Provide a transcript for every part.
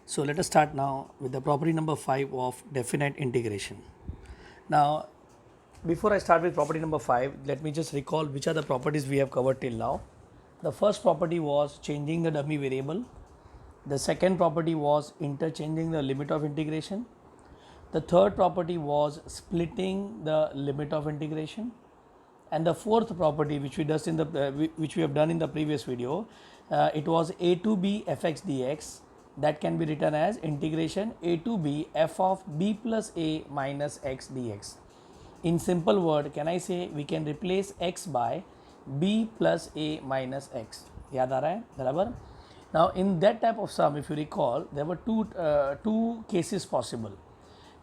So let us start now with the property number 5 of definite integration. Now, before I start with property number 5, let me just recall which are the properties we have covered till now. The first property was changing the dummy variable. The second property was interchanging the limit of integration. The third property was splitting the limit of integration. And the fourth property which we have done in the previous video, it was a to b fx dx, that can be written as integration a to b f of b plus a minus x dx. In simple word, can I say we can replace x by b plus a minus x. याद आ रहा है बराबर. Now in that type of sum, if you recall, there were two cases possible.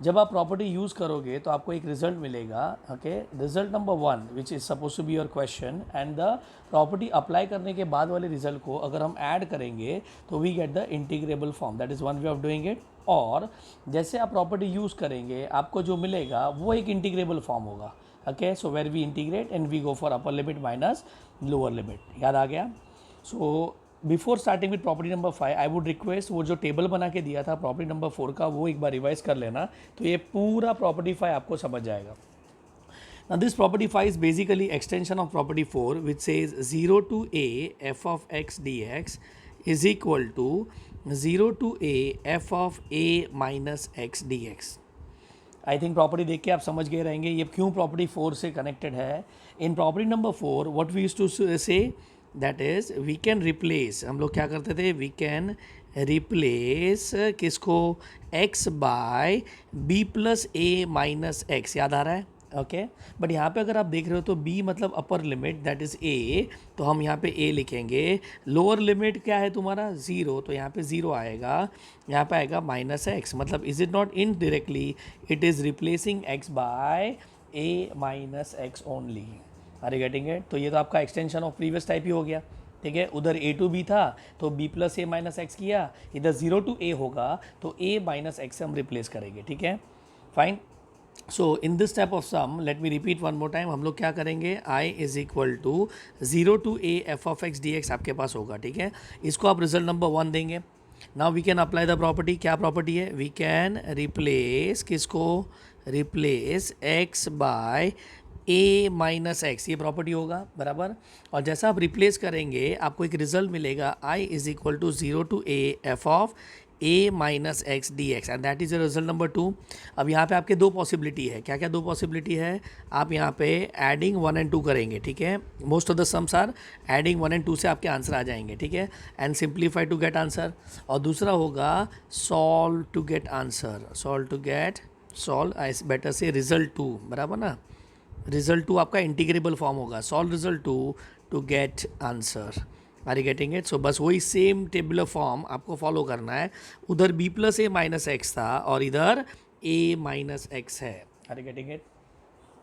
जब आप property use करोगे तो आपको एक रिजल्ट मिलेगा. Okay, result number 1 which is suppose to be your question, and the property apply करने के बाद वाले रिजल्ट को अगर हम ऐड करेंगे तो we get the integrable form. That is one way of doing it. और जैसे आप प्रॉपर्टी यूज़ करेंगे आपको जो मिलेगा वो एक इंटीग्रेबल फॉर्म होगा. Okay, so where we integrate and we go for upper limit minus lower limit. याद आ गया. So before starting with property number 5, I would request वो जो टेबल बना के दिया था प्रॉपर्टी नंबर 4 का, वो एक बार रिवाइज कर लेना, तो ये पूरा प्रॉपर्टी 5 आपको समझ जाएगा. Now this property 5 is basically extension of property 4, which says 0 to a f of x dx is equal to 0 to a f of a minus x dx. I think property देख के आप समझ गए रहेंगे ये क्यों प्रॉपर्टी 4 से connected है. In property number 4 what we used to say, that is we can replace, हम लोग क्या करते थे, वी कैन रिप्लेस किसको, x by b plus a minus x. याद आ रहा है. ओके, बट यहाँ पे अगर आप देख रहे हो तो b मतलब upper limit, that is a, तो हम यहाँ पे a लिखेंगे. लोअर लिमिट क्या है तुम्हारा, 0, तो यहाँ पे 0 आएगा, यहाँ पे आएगा माइनस x. मतलब is it not indirectly it is replacing x by a minus x only. Are you getting it. तो ये तो आपका एक्सटेंशन ऑफ प्रीवियस टाइप ही हो गया. ठीक है, उधर a टू b था तो b plus a minus x किया, इधर 0 टू a होगा तो a माइनस एक्स से हम रिप्लेस करेंगे. ठीक है, fine. So in this type of sum, let me repeat one more time, हम लोग क्या करेंगे, i is equal to 0 to a f of x dx आपके पास होगा. ठीक है, इसको आप रिजल्ट नंबर 1 देंगे. Now we can apply the property. क्या प्रॉपर्टी है, वी कैन रिप्लेस किसको, replace x by a minus x, ये प्रॉपर्टी होगा बराबर. और जैसा आप रिप्लेस करेंगे आपको एक रिजल्ट मिलेगा, i is equal to 0 to a f of a minus x D x, and that is result number 2. अब यहाँ पे आपके दो पॉसिबिलिटी है. क्या क्या दो पॉसिबिलिटी है, आप यहाँ पे एडिंग 1 एंड 2 करेंगे. ठीक है, most of the sums are adding 1 and 2 से आपके आंसर आ जाएंगे. ठीक है, and simplify to get answer. और दूसरा होगा solve to get answer. Solve to get, solve I better से रिजल्ट 2, बराबर ना. रिजल्ट 2 आपका इंटीग्रेबल फॉर्म होगा. Solve result 2 to get answer. Are you getting it. So बस वही सेम टेबुलर फॉर्म आपको फॉलो करना है. उधर b plus a minus x था और इधर a माइनस एक्स है. Are you getting it.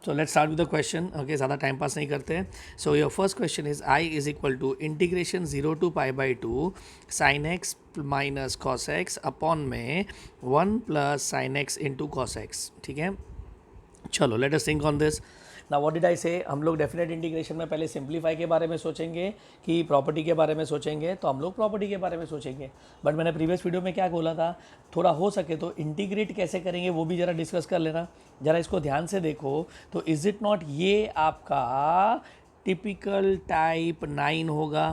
So let's start with the question. Okay, ज़्यादा टाइम पास नहीं करते. So your first question is i is equal to integration 0 to pi by 2 sine x minus cos x upon में 1 plus sine x into cos x. ठीक है, चलो let us think on this. ना what did I से, हम लोग definite integration में पहले सिंप्लीफाई के बारे में सोचेंगे कि प्रॉपर्टी के बारे में सोचेंगे, तो हम लोग प्रॉपर्टी के बारे में सोचेंगे. बट मैंने प्रीवियस वीडियो में क्या बोला था, थोड़ा हो सके तो इंटीग्रेट कैसे करेंगे वो भी ज़रा डिस्कस कर लेना. ज़रा इसको ध्यान से देखो. तो इज़ इट नॉट ये आपका टिपिकल टाइप 9 होगा,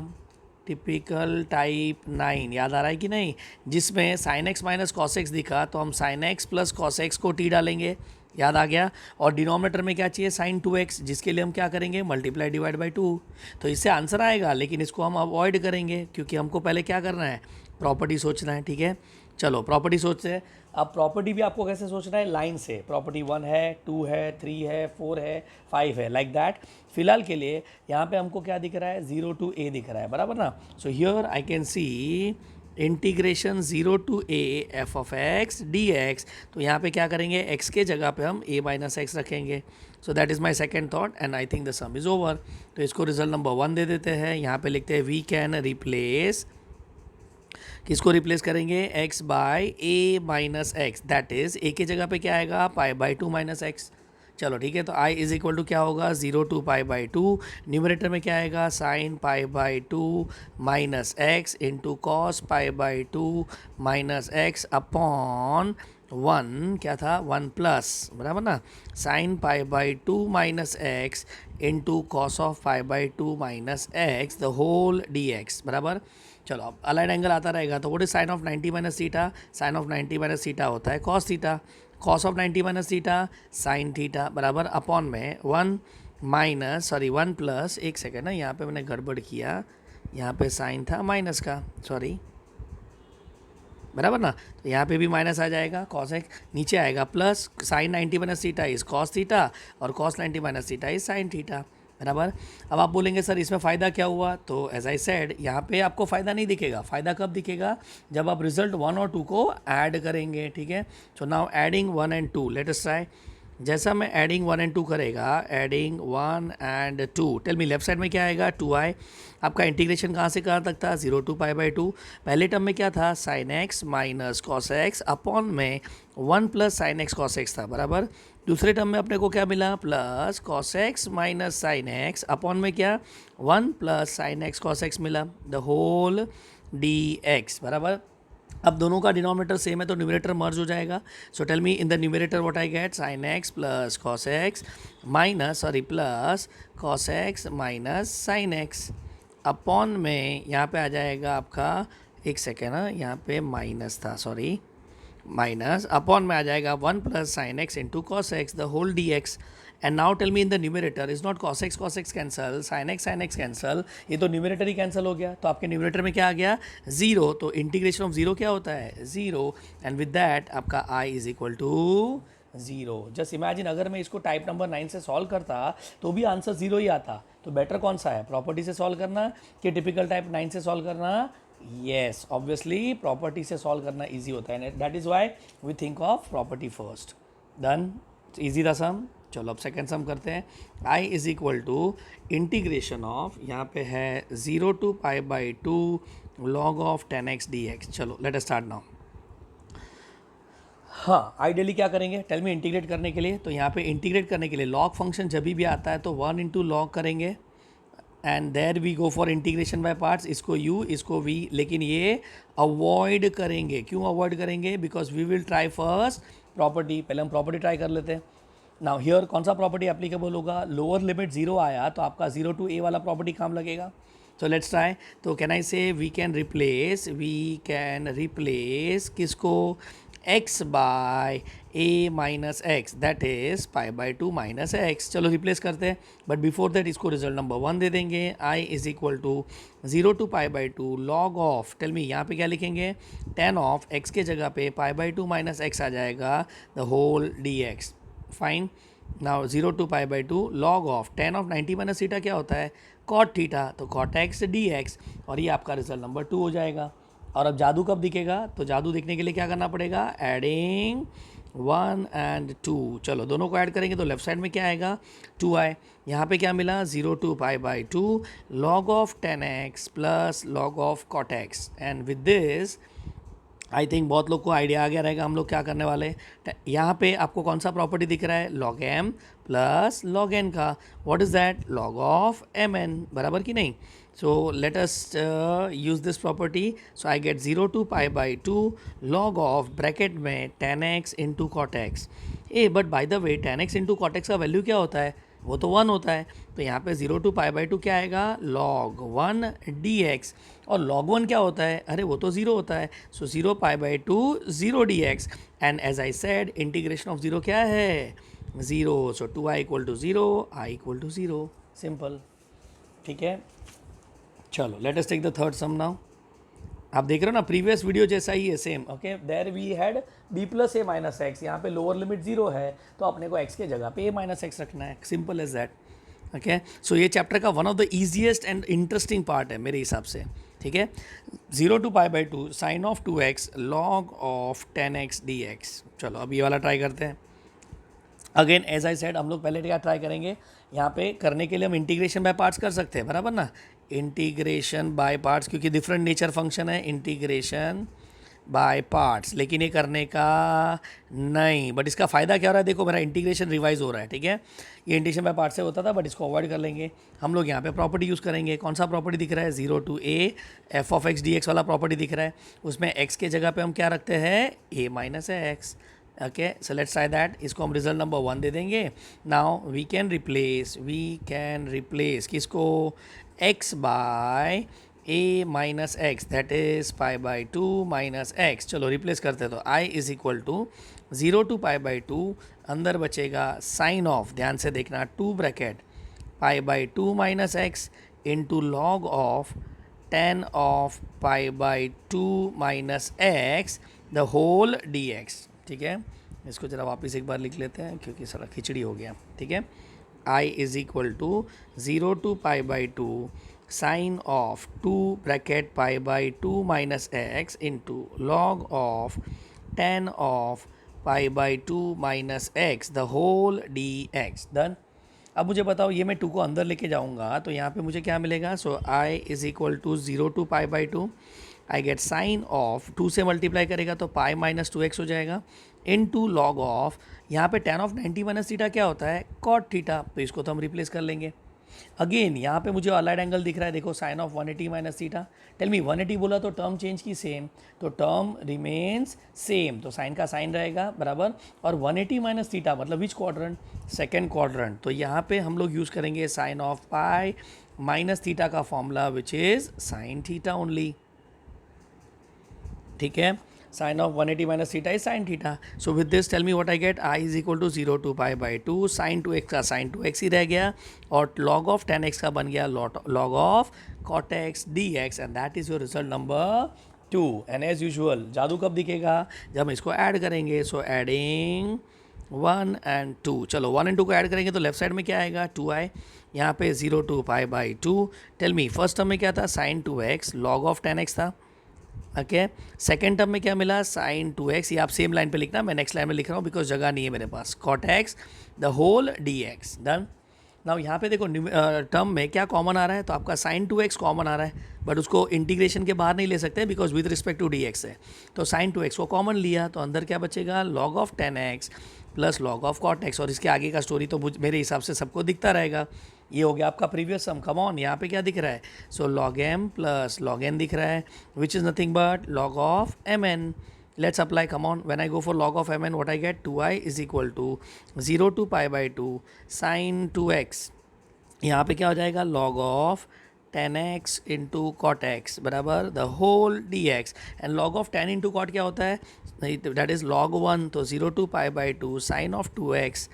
टिपिकल टाइप 9. याद आ रहा है कि नहीं, जिसमें sign x minus cos x दिखा तो हम sign x plus cos x को टी डालेंगे. याद आ गया. और डिनोमिनेटर में क्या चाहिए, साइन 2x, जिसके लिए हम क्या करेंगे, मल्टीप्लाई डिवाइड बाई 2. तो इससे आंसर आएगा, लेकिन इसको हम अवॉइड करेंगे क्योंकि हमको पहले क्या करना है, प्रॉपर्टी सोचना है. ठीक है, चलो प्रॉपर्टी सोचते हैं. अब प्रॉपर्टी भी आपको कैसे सोचना है, लाइन से. प्रॉपर्टी 1 है, 2 है, 3 है, 4 है, 5 है, लाइक दैट. फिलहाल के लिए यहाँ पे हमको क्या दिख रहा है, 0 टू a दिख रहा है, बराबर ना. So here I can see integration 0 to a f of x dx. तो यहाँ पे क्या करेंगे, x के जगह पे हम a माइनस एक्स रखेंगे. सो that is my second thought and I think the some is over. तो इसको रिजल्ट नंबर 1 दे देते हैं. यहाँ पे लिखते हैं वी कैन रिप्लेस, किसको रिप्लेस करेंगे, x by a minus x. That is a के जगह पे क्या आएगा, पाई बाई 2 माइनस एक्स. चलो ठीक है, तो आई इज इक्वल टू क्या होगा 0 to pi by two, numerator में क्या आएगा sine pi by two minus x into cos pi by two minus x upon one, क्या था 1 प्लस, बराबर ना, sine pi by two minus x into cos of pi by two minus x the whole D x, बराबर। चलो अब allied angle आता रहेगा, तो what is sine of 90 minus theta, sine of 90 minus theta होता है cos theta, cos of 90 minus theta sign theta, बराबर upon में 1 प्लस, एक सेकेंड ना, यहाँ पे मैंने गड़बड़ किया, यहाँ पे साइन था माइनस का, सॉरी, बराबर ना, तो यहाँ पे भी माइनस आ जाएगा, कॉस एक्स नीचे आएगा, plus sine 90 minus theta is cos theta और cos 90 minus theta is sine theta, बराबर। अब आप बोलेंगे सर इसमें फ़ायदा क्या हुआ, तो एज आई सेड यहाँ पे आपको फ़ायदा नहीं दिखेगा, फ़ायदा कब दिखेगा, जब आप रिजल्ट 1 और 2 को ऐड करेंगे, ठीक है। So now adding 1 and 2, let us try. जैसा मैं एडिंग 1 एंड 2 करेगा, adding 1 and 2, tell me left side में क्या आएगा 2i, आपका इंटीग्रेशन कहाँ से कहाँ तक था 0 टू पाई बाई टू, पहले टर्म में क्या था sign x minus cos x upon में 1 plus sine x cos x था, बराबर। दूसरे टर्म में अपने को क्या मिला plus cos x minus sine x upon में क्या 1 plus sine x cos x मिला, द होल डी एक्स, बराबर। अब दोनों का डिनोमिनेटर सेम है तो न्यूमरेटर मर्ज हो जाएगा, so tell me in the numerator what I get sine x plus cos x minus plus cos x minus sine x upon में यहाँ पे आ जाएगा आपका, एक सेकेंड ना, यहाँ पे माइनस था, सॉरी, माइनस अपॉन में आ जाएगा 1 plus sine x into cos x the whole D x. And now tell me in the numerator is not cos x cancel, sine x cancel, ये तो न्यूमरेटर ही cancel हो गया, तो आपके न्यूमरेटर में क्या आ गया 0, तो इंटीग्रेशन ऑफ 0 क्या होता है 0, एंड विद दैट आपका I is equal to 0। Just imagine अगर मैं इसको टाइप नंबर 9 से सॉल्व करता तो भी आंसर 0 ही आता, तो बेटर कौन सा है, प्रॉपर्टी से सॉल्व करना कि टिपिकल टाइप 9 से सॉल्व करना, येस ऑब्वियसली प्रॉपर्टी से सॉल्व करना ईजी होता है, that is why we think of property first. Done, easy था सम। चलो अब सेकेंड सम करते हैं, I is equal to integration of, यहाँ पे है 0 to pi by two log of 10x dx। चलो लेट अस स्टार्ट नाउ। हाँ, आइडियली क्या करेंगे, टेल मी इंटीग्रेट करने के लिए, तो यहाँ पे इंटीग्रेट करने के लिए लॉग फंक्शन जब भी आता है तो 1 इंटू लॉग करेंगे and there we go for integration by parts, इसको u इसको v, लेकिन ये अवॉइड करेंगे, क्यों अवॉइड करेंगे, because we will try first property, पहले हम प्रॉपर्टी ट्राई कर लेते हैं। नाउ हियर कौन सा प्रॉपर्टी एप्लीकेबल होगा, लोअर लिमिट 0 आया तो आपका 0 टू a वाला प्रॉपर्टी काम लगेगा, सो लेट्स ट्राई। तो can I say we can replace किसको, x by a minus x, that is pi by two minus x. चलो रिप्लेस करते हैं, बट बिफोर दैट इसको रिजल्ट नंबर 1 दे देंगे, i is equal to 0 to pi by two log of, tell me यहाँ पे क्या लिखेंगे, 10 ऑफ x के जगह पे pi by two minus X आ जाएगा, the whole D X, fine. Now 0 to pi by two log of 10 of 90 minus theta क्या होता है कॉट थीटा, तो कॉट एक्स डी एक्स, और ये आपका रिजल्ट नंबर 2 हो जाएगा। और अब जादू कब दिखेगा, तो जादू दिखने के लिए क्या करना पड़ेगा, एडिंग 1 एंड 2, चलो दोनों को ऐड करेंगे तो लेफ्ट साइड में क्या आएगा 2i, यहाँ पे क्या मिला 0 to pi by two log of 10x plus log of cot x, and with this I think बहुत लोग को आइडिया आ गया रहेगा हम लोग क्या करने वाले हैं। यहाँ पे आपको कौन सा प्रॉपर्टी दिख रहा है, log m plus log n का, what is that, log of mn, बराबर कि नहीं। So let us use this property, so I get 0 to pi by two log of bracket में 10x into cot x, a but by the way 10x into cot x का value क्या होता है, वो तो 1 होता है, तो यहाँ पे 0 टू पाई बाई टू क्या आएगा log 1 dx, और log 1 क्या होता है, अरे वो तो 0 होता है, so 0 pi by two 0 dx, and as I said integration of 0 क्या है 0, so 2i equal to 0, i equal to 0, simple, ठीक है। चलो let us take the third sum now. आप देख रहे हो ना प्रीवियस वीडियो जैसा ही है same, okay, there we had b plus a minus x, यहाँ पे लोअर लिमिट 0 है तो अपने को x के जगह पे a माइनस एक्स रखना है, simple as that, okay. So ये चैप्टर का one of the easiest and interesting part है मेरे हिसाब से, ठीक है। 0 to pi by two sine of 2x log of 10x dx। चलो अब ये वाला ट्राई करते हैं। अगेन एज आई सेड हम लोग पहले क्या ट्राई करेंगे, यहाँ पे करने के लिए हम इंटीग्रेशन बाय पार्ट्स कर सकते हैं, बराबर ना, इंटीग्रेशन बाय पार्ट्स, क्योंकि डिफरेंट नेचर फंक्शन है, इंटीग्रेशन बाय पार्ट्स, लेकिन ये करने का नहीं। बट इसका फ़ायदा क्या हो रहा है, देखो मेरा इंटीग्रेशन रिवाइज हो रहा है, ठीक है। ये इंटीग्रेशन बाय पार्ट से होता था, बट इसको अवॉइड कर लेंगे हम लोग। यहाँ पे प्रॉपर्टी यूज़ करेंगे। कौन सा प्रॉपर्टी दिख रहा है, 0 to a f of x D x वाला प्रॉपर्टी दिख रहा है। उसमें x के जगह पे हम क्या रखते हैं, a minus x. Okay, so let's try that. इसको हम रिजल्ट नंबर 1 दे देंगे। नाउ वी कैन रिप्लेस किसको, x by a minus x, that is pi by 2 minus x. चलो रिप्लेस करते तो i is equal to 0 to pi by 2, अंदर बचेगा साइन ऑफ, ध्यान से देखना, 2 bracket pi by 2 minus x into log of tan of pi by 2 minus x the whole D x. ठीक है, इसको ज़रा वापस एक बार लिख लेते हैं क्योंकि सारा खिचड़ी हो गया। ठीक है, i is equal to 0 to pi by 2 sine of 2 bracket pi by 2 minus x into log of tan of pi by 2 minus x the whole D x. Done. अब मुझे बताओ, ये मैं 2 को अंदर लेके जाऊंगा तो यहाँ पे मुझे क्या मिलेगा। So i is equal to 0 to pi by 2, I get sine of 2 से मल्टीप्लाई करेगा तो पाई माइनस 2x हो जाएगा इनटू लॉग ऑफ, यहाँ पे tan ऑफ 90 माइनस थीटा क्या होता है, कॉट थीटा, तो इसको तो हम रिप्लेस कर लेंगे। अगेन यहाँ पे मुझे अलाइड एंगल दिख रहा है, देखो sine of 180 minus theta. Tell me 180 बोला तो टर्म चेंज की सेम, तो टर्म रिमेन्स सेम, तो साइन का साइन रहेगा बराबर। और 180 माइनस थीटा मतलब विच क्वाड्रेंट, सेकेंड क्वाड्रेंट, तो यहाँ पे हम लोग यूज़ करेंगे sine of pi minus theta का formula which is sine theta only. ठीक है, sine of 180 minus theta is sine theta. So with this tell me what I get, i is equal to 0 to pi by 2 sine 2x का sign 2x ही रह गया और log of tan x का बन गया log of cot x dx and that is your result number 2। And as usual जादू कब दिखेगा, जब हम इसको ऐड करेंगे। सो एडिंग 1 and 2, चलो 1 and 2 को ऐड करेंगे तो लेफ्ट साइड में क्या आएगा, 2i, यहाँ पे 0 to pi by 2। Tell me first term में क्या था, sine 2x log of tan x था। ओके, सेकेंड टर्म में क्या मिला, साइन 2x, ये आप सेम लाइन पे लिखना, मैं नेक्स्ट लाइन में लिख रहा हूँ बिकॉज जगह नहीं है मेरे पास, cot x the whole D x. Done. Now यहाँ पे देखो टर्म में क्या कॉमन आ रहा है, तो आपका साइन 2x कॉमन आ रहा है, बट उसको इंटीग्रेशन के बाहर नहीं ले सकते because with respect to d x है। तो साइन 2x को कॉमन लिया तो अंदर क्या बचेगा, log of tan x plus log of cot x, और इसके आगे का स्टोरी तो मेरे हिसाब से सबको दिखता रहेगा। ये हो गया आपका प्रीवियस सम। कम ऑन, यहाँ पे क्या दिख रहा है, so log m plus log n दिख रहा है which is nothing but log of mn। Let's apply, come on, when I go for log of mn what I get, 2i is equal to 0 to pi by 2 sine 2x, यहाँ पे क्या हो जाएगा, log of tan x into cot x बराबर the whole D x. And log of tan into cot क्या होता है, that is log 1, तो 0 to pi by 2 sine of 2x,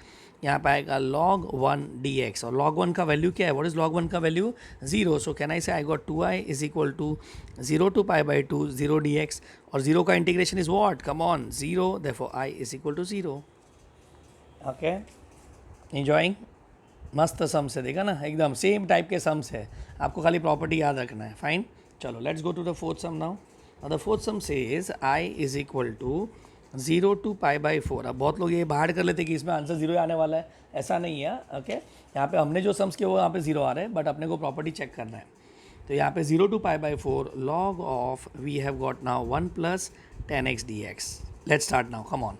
यहाँ पे आएगा log 1 dx। और log 1 का वैल्यू क्या है, व्हाट इज log 1 का value, 0। So can I say I got 2i is equal to 0 to pi by 2 0 dx, और 0 का integration is what, come on 0, therefore i is equal to 0। Okay, enjoying, मस्त sums है, देखा ना, एकदम same type के sums है, आपको खाली प्रॉपर्टी याद रखना है। फाइन, चलो let's go to the fourth sum now. The fourth sum says i is equal to 0 to pi by 4। अब बहुत लोग ये बाहर कर लेते कि इसमें आंसर 0 आने वाला है, ऐसा नहीं है। ओके, यहाँ पे हमने जो सम्स किए वो यहाँ पे 0 आ रहे हैं, बट अपने को प्रॉपर्टी चेक करना है। तो यहाँ पे 0 to pi by 4 log of, we have got now 1 plus tan x dx। Let's start now, come on.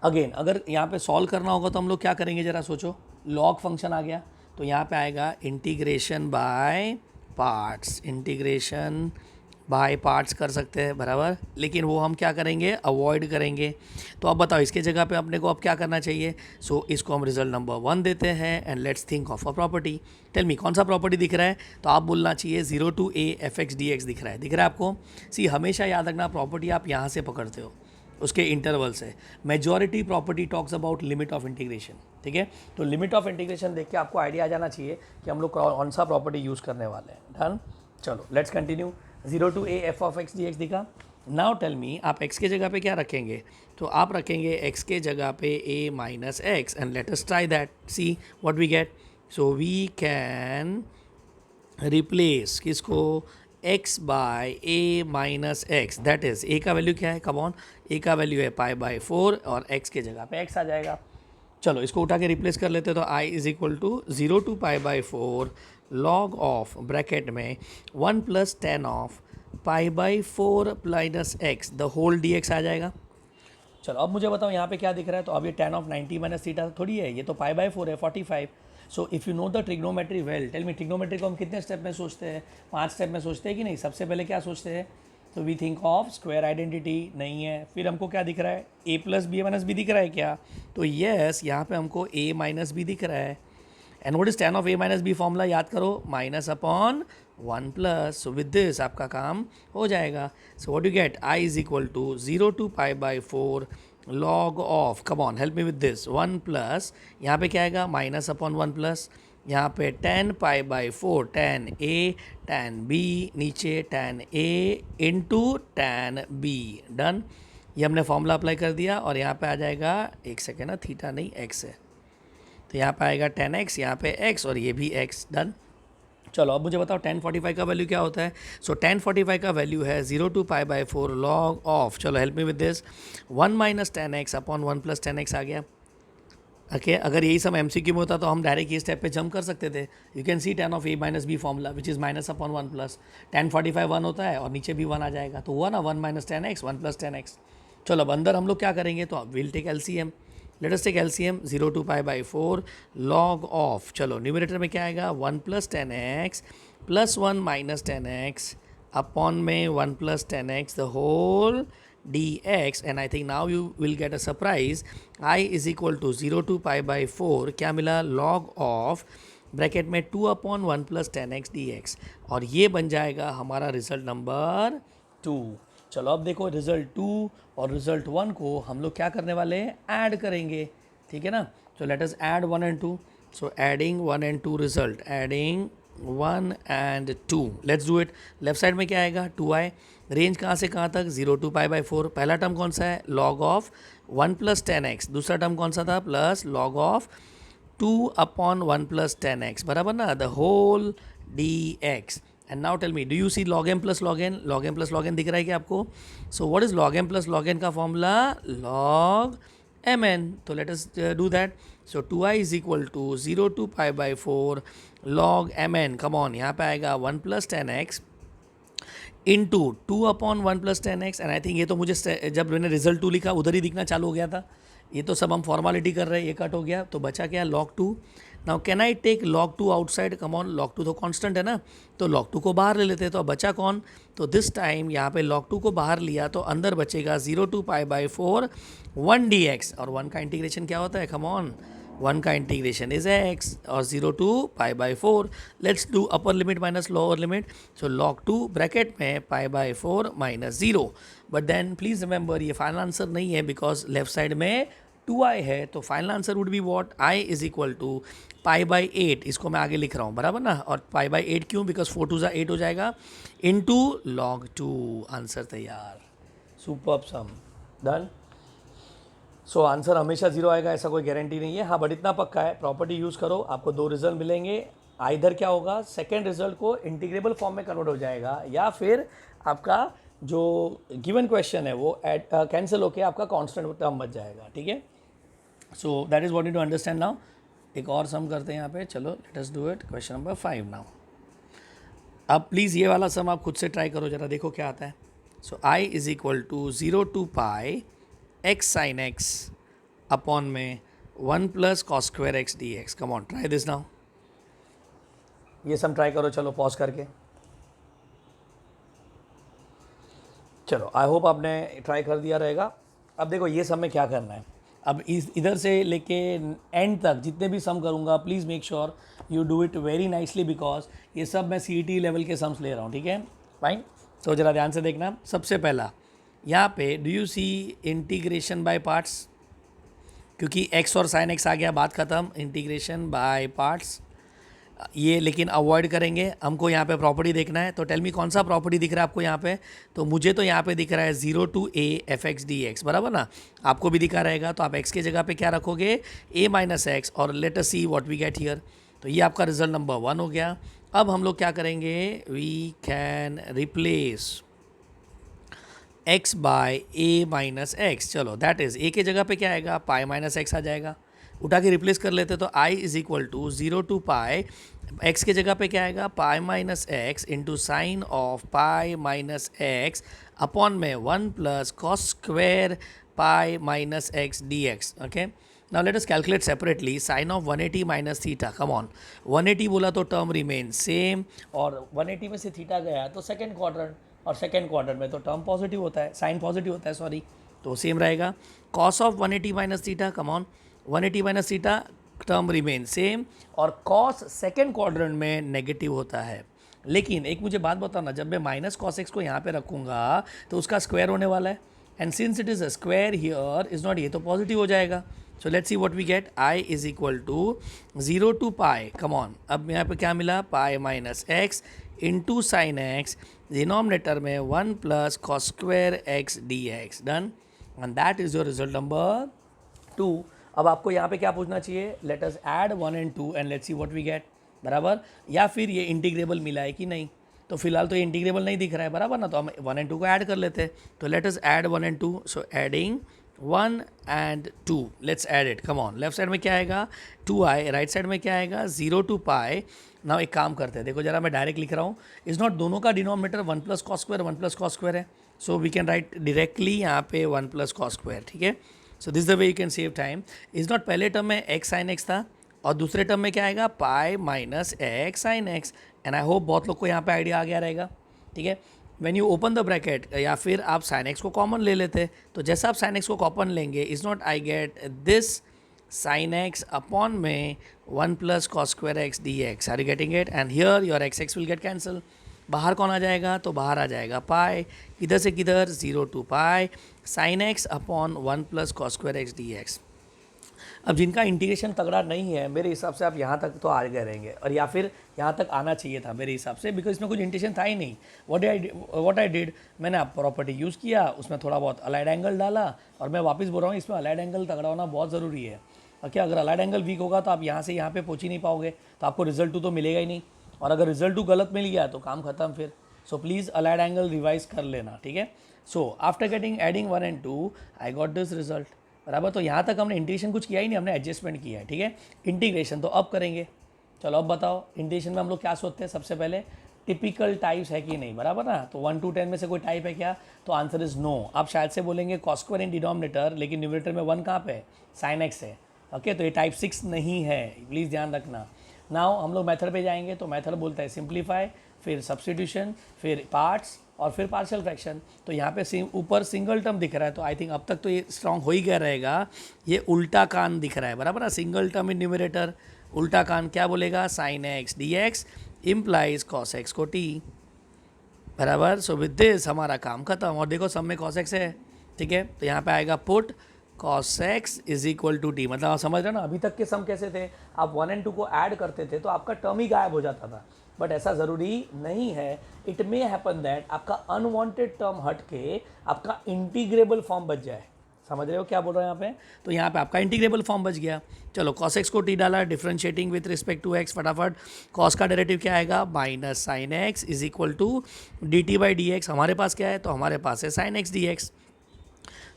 Again अगर यहाँ पे सॉल्व करना होगा तो हम लोग क्या करेंगे, ज़रा सोचो, लॉग फंक्शन आ गया तो यहाँ पे आएगा integration by parts, integration by parts कर सकते हैं बराबर, लेकिन वो हम क्या करेंगे, अवॉइड करेंगे। तो अब बताओ इसके जगह पे अपने को अब क्या करना चाहिए। सो इसको हम रिजल्ट नंबर 1 देते हैं and let's think of a property. Tell me कौन सा प्रॉपर्टी दिख रहा है, तो आप बोलना चाहिए 0 to a F x D x दिख रहा है, दिख रहा है आपको। सी हमेशा याद रखना, प्रॉपर्टी आप यहाँ से पकड़ते हो उसके इंटरवल से। Majority property talks about limit of integration, ठीक है। तो लिमिट ऑफ इंटीग्रेशन देख के आपको आइडिया आ जाना चाहिए कि हम लोग कौन सा प्रॉपर्टी यूज़ करने वाले हैं। डन, चलो let's continue. 0 to a f of x D x दिखा। नाउ टेल मी आप x के जगह पे क्या रखेंगे, तो आप रखेंगे x के जगह पे a minus x and let us try that, see what we get. So we can replace किसको, x by a minus x, that is a का वैल्यू क्या है, कम ऑन, a का वैल्यू है पाई बाई 4 और x के जगह पे x आ जाएगा। चलो इसको उठा के रिप्लेस कर लेते, तो i is equal to 0 to pi by 4 log of bracket में 1 plus tan of pi by 4 minus x the whole D x आ जाएगा। चलो अब मुझे बताओ यहाँ पे क्या दिख रहा है, तो अब ये tan ऑफ 90 माइनस थीटा थोड़ी है, ये तो पाई बाई 4 है 45। So if you know the trigonometry well, tell me trigonometry को हम कितने स्टेप में सोचते हैं, 5 स्टेप में सोचते हैं कि नहीं। सबसे पहले क्या सोचते हैं, तो we think of square identity, नहीं है। फिर हमको क्या दिख रहा है, a plus b minus b दिख रहा है क्या, तो येस यहाँ पे हमको ए माइनस बी दिख रहा है। And what is tan of a minus b formula याद करो, minus upon 1 plus. So with this आपका काम हो जाएगा। So what you get, I is equal to 0 to pi by 4 log of, come on help me with this, 1 plus यहाँ पे क्या आएगा, माइनस अपॉन 1 प्लस यहाँ पे tan pi by 4 tan a tan b, नीचे tan a into tan b, done. ये हमने formula apply कर दिया और यहाँ पे आ जाएगा, एक सेकेंड ना, थीटा नहीं एक्स है, तो यहाँ पे आएगा tan x, यहाँ पे x और ये भी x, डन। चलो अब मुझे बताओ tan 45 का वैल्यू क्या होता है। सो tan 45 का वैल्यू है 0 to pi by 4 log of, चलो help me with this, 1 minus tan x upon 1 plus tan x आ गया। ओके अगर यही सब MCQ में होता तो हम डायरेक्ट ये स्टेप पे जंप कर सकते थे। You can see tan of a minus b formula which is minus upon 1 plus tan 45 1 होता है और नीचे भी 1 आ जाएगा, तो हुआ ना 1 minus tan x 1 plus tan x। चलो अब अंदर हम लोग क्या करेंगे, तो will take LCM, let us take LCM, 0 to pi by 4 log of, चलो न्यूमरेटर में क्या आएगा, 1 plus tan x plus 1 minus tan x upon में 1 plus tan x the whole dx, and I think now you will get a surprise, I is equal to 0 to pi by 4 क्या मिला, log of bracket में 2 upon 1 plus tan x dx, और ये बन जाएगा हमारा result number 2। चलो अब देखो रिजल्ट 2 और रिजल्ट 1 को हम लोग क्या करने वाले हैं, ऐड करेंगे, ठीक है ना। तो let us add 1 and 2, so adding 1 and 2 result, adding 1 and 2, let's do it. Left side में क्या आएगा, 2i, रेंज कहाँ से कहाँ तक, 0 टू पाई बाई 4, पहला टर्म कौन सा है, log of 1 plus tan x, दूसरा टर्म कौन सा था, plus log of 2 upon 1 plus tan x, बराबर ना, the whole dx। And now tell me, do you see log m plus log n, log m plus log n दिख रहा है क्या आपको। So what is log m plus log n का formula, log mn, तो let us do that. So 2i is equal to 0 to pi by 4 log mn, come on, यहाँ पे आएगा 1 plus tan x into 2 upon 1 plus tan x, and I think ये तो मुझे जब मैंने रिजल्ट 2 लिखा उधर ही दिखना चालू हो गया था। ये तो सब हम फॉर्मेलिटी कर रहे हैं, ये कट हो गया, तो बचा क्या, log 2। Now can I take log 2 outside, come on, log 2 तो कांस्टेंट है ना, तो log 2 को बाहर ले लेते हैं, तो अब बचा कौन, तो दिस टाइम यहाँ पे log 2 को बाहर लिया तो अंदर बचेगा 0 टू पाई बाई 4 1 dx, और 1 का इंटीग्रेशन क्या होता है, कम ऑन, 1 का इंटीग्रेशन इज x, और 0 to pi by 4, let's do upper limit minus lower limit. So log 2 bracket में pi by 4 minus 0, but then please remember ये फाइनल आंसर नहीं है, बिकॉज लेफ्ट साइड में 2i है, तो final answer would be what, i is equal to pi by 8, इसको मैं आगे लिख रहा हूँ, बराबर ना, और पाई बाई 8 क्यों, बिकॉज 4 टू 8 हो जाएगा, इनटू log 2, आंसर तैयार, सुपर्ब सम, डन। सो आंसर हमेशा 0 आएगा ऐसा कोई गारंटी नहीं है, हाँ बट इतना पक्का है, प्रॉपर्टी यूज़ करो, आपको 2 रिजल्ट मिलेंगे, आइधर क्या होगा, सेकेंड रिजल्ट को इंटीग्रेबल फॉर्म में कन्वर्ट हो जाएगा, या फिर आपका जो गिवन क्वेश्चन है वो कैंसिल होकर आपका कांस्टेंट टर्म बच जाएगा, ठीक है। So that is what you to understand. Now एक और सम करते हैं यहाँ पे, चलो let us do it, question number 5 now. अब प्लीज़ ये वाला सम आप खुद से ट्राई करो जरा, देखो क्या आता है। So i is equal to 0 to pi x sin x upon में 1 plus cos square x D x, come on try this now, ये सम ट्राई करो, चलो पॉज करके, चलो आई होप आपने ट्राई कर दिया रहेगा। अब देखो ये सम में क्या करना है, अब इस इधर से लेके एंड तक जितने भी सम करूँगा please make sure you do it very nicely, because ये सब मैं CET लेवल के सम्स ले रहा हूँ, ठीक है फाइन। तो ज़रा ध्यान से देखना, सबसे पहला यहाँ पे do you see integration by parts, क्योंकि x और sin x आ गया, बात ख़त्म, इंटीग्रेशन बाय पार्ट्स ये लेकिन अवॉइड करेंगे, हमको यहाँ पे प्रॉपर्टी देखना है। तो टेल मी कौन सा प्रॉपर्टी दिख रहा है आपको यहाँ पे, तो मुझे तो यहाँ पे दिख रहा है 0 टू a fx dx, बराबर ना, आपको भी दिखा रहेगा, तो आप x के जगह पे क्या रखोगे, a माइनस एक्स, और let us see what we get here. तो ये आपका रिजल्ट नंबर 1 हो गया। अब हम लोग क्या करेंगे, we can replace x by a minus x, चलो दैट इज़ a के जगह पे क्या आएगा, पाई माइनस एक्स आ जाएगा, उठा के रिप्लेस कर लेते तो I is equal to 0 to pi, x के जगह पे क्या आएगा pi minus x into sine of pi minus x upon में 1 plus cos square pi minus x D x. Okay, now let us calculate separately sine of 180 minus theta. Come on, 180 बोला तो term remain same, और 180 में से theta गया तो second quadrant, और second quadrant में तो टर्म पॉजिटिव होता है, साइन पॉजिटिव होता है सॉरी, तो सेम रहेगा. Cos of 180 minus theta, come on, 180 minus theta term remain same, और कॉस सेकेंड क्वाड्रेंट में नेगेटिव होता है. लेकिन एक मुझे बात बताओ ना, जब मैं माइनस कॉस एक्स को यहाँ पे रखूँगा तो उसका स्क्वायर होने वाला है, and since it is a square here is not, ये तो पॉजिटिव हो जाएगा. So let's see what we get, I is equal to 0 to pi, come on, अब यहाँ पे क्या मिला pi minus x into sine x, denominator में 1 plus cos square x D x. Done, and that is your result number 2. अब आपको यहाँ पे क्या पूछना चाहिए, let us add 1 and 2 and let's see what we get, बराबर, या फिर ये इंटीग्रेबल मिला है कि नहीं. तो फिलहाल तो ये इंटीग्रेबल नहीं दिख रहा है, बराबर ना, तो हम 1 एंड 2 को ऐड कर लेते हैं. तो let us add 1 and 2, so adding 1 and 2, let's add it. Come on, left side में क्या आएगा 2i, राइट साइड में क्या आएगा 0 टू पाई. नाउ एक काम करते हैं, देखो जरा मैं डायरेक्ट लिख रहा हूँ, इज नॉट दोनों का denominator 1 plus cos square 1 plus cos square है, so we can write directly यहाँ पे 1 प्लस कॉस स्क्वायर. ठीक है, so this the way you can save time. Is not पहले टर्म में एक्स साइन एक्स था, और दूसरे टर्म में क्या आएगा pi minus x sine x. And I hope बहुत लोग को यहाँ पे आइडिया आ गया रहेगा. ठीक है, when you open the bracket, या फिर आप साइन एक्स को कॉमन ले लेते, तो जैसा आप साइन एक्स को कॉमन लेंगे, is not I get this sine x upon में 1 plus cos square x D x. Are you getting it? And here your x x will get cancel. बाहर कौन आ जाएगा, तो बाहर आ जाएगा पाई, किधर से किधर 0 to pi sine x upon 1 plus cos square x D x. अब जिनका इंटीग्रेशन तगड़ा नहीं है, मेरे हिसाब से आप यहाँ तक तो आ गए रहेंगे, और या फिर यहाँ तक आना चाहिए था मेरे हिसाब से, बिकॉज इसमें कुछ इंटीग्रेशन था ही नहीं. व्हाट आई डिड, मैंने आप प्रॉपर्टी यूज़ किया, उसमें थोड़ा बहुत अलाइड एंगल डाला, और मैं वापस बोल रहा हूँ इसमें अलाइड एंगल तगड़ा होना बहुत ज़रूरी है. ओके, अगर अलाइड एंगल वीक होगा तो आप यहाँ से यहाँ पे पहुँच ही नहीं पाओगे, तो आपको रिजल्ट 2 तो मिलेगा ही नहीं, और अगर रिजल्ट 2 गलत मिल गया तो काम खत्म फिर. So please allied angle revise कर लेना. ठीक है, so after getting adding 1 and 2 I got this result, बराबर. तो यहाँ तक हमने इंटीग्रेशन कुछ किया ही नहीं, हमने एडजस्टमेंट किया है. ठीक है, इंटीग्रेशन तो अब करेंगे. चलो अब बताओ, इंटीग्रेशन में हम लोग क्या सोचते हैं, सबसे पहले टिपिकल टाइप्स है कि नहीं, बराबर ना. तो 1 to 10 में से कोई टाइप है क्या, तो आंसर इज नो. आप शायद से बोलेंगे कॉस स्क्वायर इन डिनोमिनेटर, लेकिन न्यूमरेटर में 1 कहाँ पे है, साइन एक्स है. ओके, तो ये टाइप 6 नहीं है, प्लीज़ ध्यान रखना. नाउ हम लोग मेथड पे जाएंगे, तो मेथड बोलता है सिंप्लीफाई, फिर सब्स्टिट्यूशन, फिर पार्ट्स, और फिर पार्शियल फ्रैक्शन. तो यहाँ पे ऊपर सिंगल टर्म दिख रहा है, तो आई थिंक अब तक तो ये स्ट्रॉन्ग हो ही गया रहेगा. ये उल्टा कान दिख रहा है, बराबर ना, सिंगल टर्म इन न्यूमरेटर, उल्टा कान क्या बोलेगा sign x D x implies cos x को टी, बराबर. सो विद दिस हमारा काम खत्म. और देखो सब में कॉस एक्स है. ठीक है, तो यहाँ पे आएगा put cos x is equal to t. मतलब आप समझ रहे हो ना, अभी तक के सम कैसे थे, आप 1 एंड 2 को ऐड करते थे तो आपका टर्म ही गायब हो जाता था, बट ऐसा ज़रूरी नहीं है. इट मे हैपन दैट आपका अनवांटेड टर्म हट के आपका इंटीग्रेबल फॉर्म बच जाए. समझ रहे हो क्या बोल रहे हैं यहाँ पे, तो यहाँ पे आपका इंटीग्रेबल फॉर्म बच गया. चलो कॉस एक्स को टी डाला, differentiating with respect to x, फटाफट कॉस का डेरिवेटिव क्या आएगा minus sine x is equal to d t by d x. हमारे पास क्या है, तो हमारे पास है साइन एक्स डी एक्स,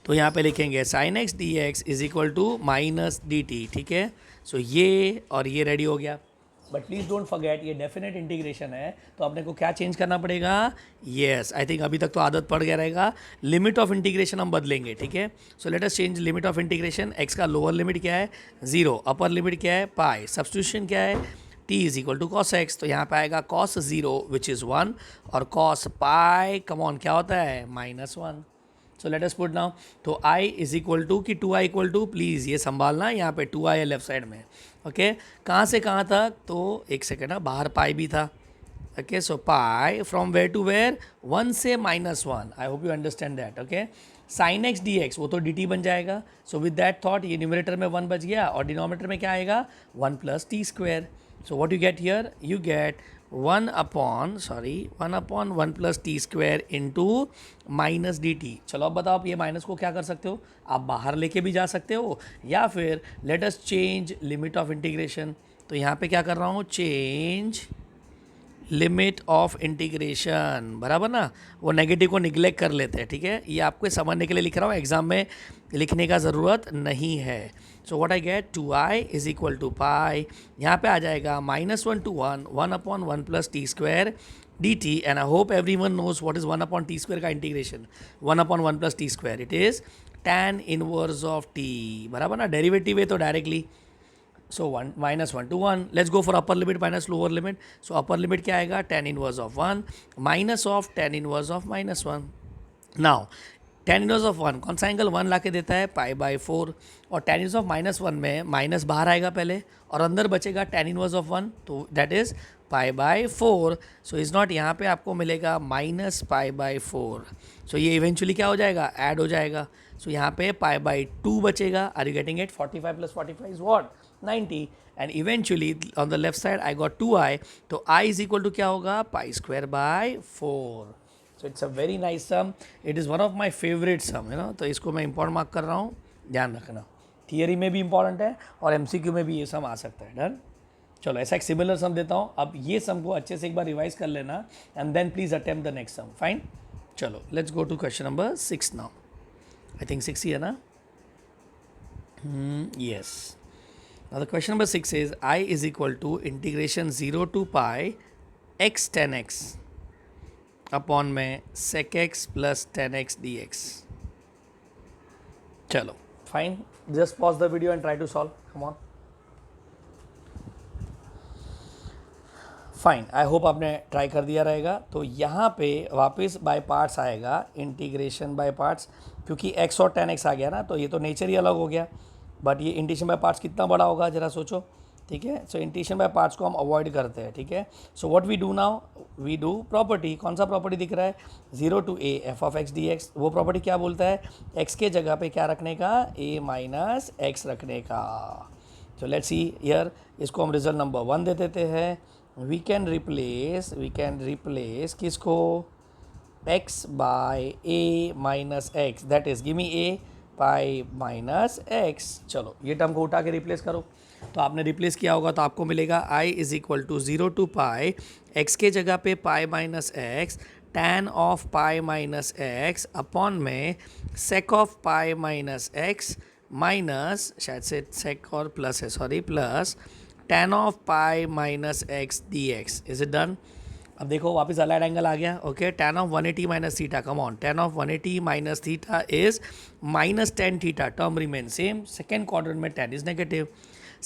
तो यहाँ पे लिखेंगे sine x D x is equal to minus d t. ठीक है, सो ये और ये रेडी हो गया. बट प्लीज़ डोंट फॉरगेट ये डेफिनेट इंटीग्रेशन है, तो अपने को क्या चेंज करना पड़ेगा. येस, आई थिंक अभी तक तो आदत पड़ गया रहेगा. लिमिट ऑफ इंटीग्रेशन हम बदलेंगे. ठीक है, सो let us change limit of integration. X का लोअर लिमिट क्या है 0, अपर लिमिट क्या है पाई, सब्स्टिट्यूशन क्या है t is equal to cos x. तो यहाँ पे आएगा कॉस 0 विच इज़ 1, और कॉस पाई कम ऑन क्या होता है -1. सो लेट अस पुट नाउ, तो i इज इक्वल टू कि 2i इक्वल टू, प्लीज़ ये संभालना, यहाँ पे 2i है लेफ्ट साइड में. ओके, कहाँ से कहाँ तक, तो एक सेकेंड, बाहर पाई भी था. Okay, so pi from where to where, 1 से -1. I hope you understand that. Okay, sine x D x वो तो डी टी बन जाएगा. सो विद दैट थॉट ये न्यूमरेटर में 1 बच गया, और डिनोमिनेटर में क्या आएगा 1 plus T square. So what you get here, you get 1 upon 1 plus T square into minus d T. चलो अब बताओ, आप ये माइनस को क्या कर सकते हो, आप बाहर लेके भी जा सकते हो, या फिर let us change limit of integration. तो यहाँ पे क्या कर रहा हूँ, चेंज लिमिट ऑफ इंटीग्रेशन, बराबर ना, वो नेगेटिव को निग्लेक्ट कर लेते हैं, ठीक है। ये आपको समझने के लिए लिख रहा हूँ, एग्जाम में लिखने का ज़रूरत नहीं है। So what I get, 2i is equal to pi, यहाँ पे आ जाएगा -1 to 1 1/1 + t² dt, and I hope everyone knows what is 1/t² का integration, 1/1 + t², it is tan inverse of t, बराबर ना, डेरिवेटिव है तो directly. So 1 -1 to 1. Let's go for upper limit minus lower limit. So upper limit क्या आएगा, tan inverse of 1 minus of tan inverse of -1. Now tan inverse of 1 कौन सा angle 1 ला के देता है, π/4, और tan inverse of -1 में माइनस बाहर आएगा पहले और अंदर बचेगा tan inverse of 1, तो दैट इज़ π/4. सो इज़ नॉट, यहाँ पे आपको मिलेगा -π/4. सो ये इवेंचुअली क्या हो जाएगा, ऐड हो जाएगा. सो यहाँ पे π/2 बचेगा. Are you getting it? 45 + 45 is what, 90. And eventually on the left side I got 2i, तो i इज इक्वल टू क्या होगा, π²/4. So it's a very nice sum, it is one of my favourite sum, you know. तो इसको मैं important mark कर रहा हूँ, ध्यान रखना. थियरी में भी इंपॉर्टेंट है और MCQ में भी ये सम आ सकता है. डन. चलो ऐसा एक सिमिलर सम देता हूँ. अब ये सम को अच्छे से एक बार रिवाइज कर लेना and then please attempt the next sum. Fine. चलो let's go to question number 6 now. I think 6 ही है ना. Yes. Now the question number 6 is I is equal to integration 0 to pi x tan x upon में sec x plus tan x dx. चलो fine. Just pause the video and try to solve. Come on. Fine. I hope आपने try कर दिया रहेगा. तो यहाँ पे वापस बाय पार्ट्स आएगा, इंटीग्रेशन बाय पार्ट्स, क्योंकि x और tan x आ गया ना, तो ये तो नेचर ही अलग हो गया. बट ये इंटीग्रेशन बाय पार्ट्स कितना बड़ा होगा ज़रा सोचो. ठीक है. सो इंटीग्रेशन बाय पार्ट्स को हम अवॉइड करते हैं. ठीक है. So what we do now, we do property. कौन सा प्रॉपर्टी दिख रहा है, 0 to a f(x) dx. वो प्रॉपर्टी क्या बोलता है, x के जगह पे क्या रखने का, a - x रखने का. तो लेट्स सी हियर, इसको हम रिजल्ट नंबर 1 दे देते हैं. we can replace किसको, x by a minus x, that is give me a pi minus x. चलो ये टर्म को उठा के रिप्लेस करो. तो आपने रिप्लेस किया होगा तो आपको मिलेगा i is equal to 0 to pi, x के जगह पे pi minus x, tan of pi minus x upon में sec of pi minus x minus, शायद से sec और प्लस है, sorry, plus tan of pi minus x dx. Is it done? अब देखो वापस अलाइड एंगल आ गया. Okay. tan of 180 minus theta, come on, tan of 180 minus theta is minus tan theta. Term remain same. Second quadrant में tan is negative.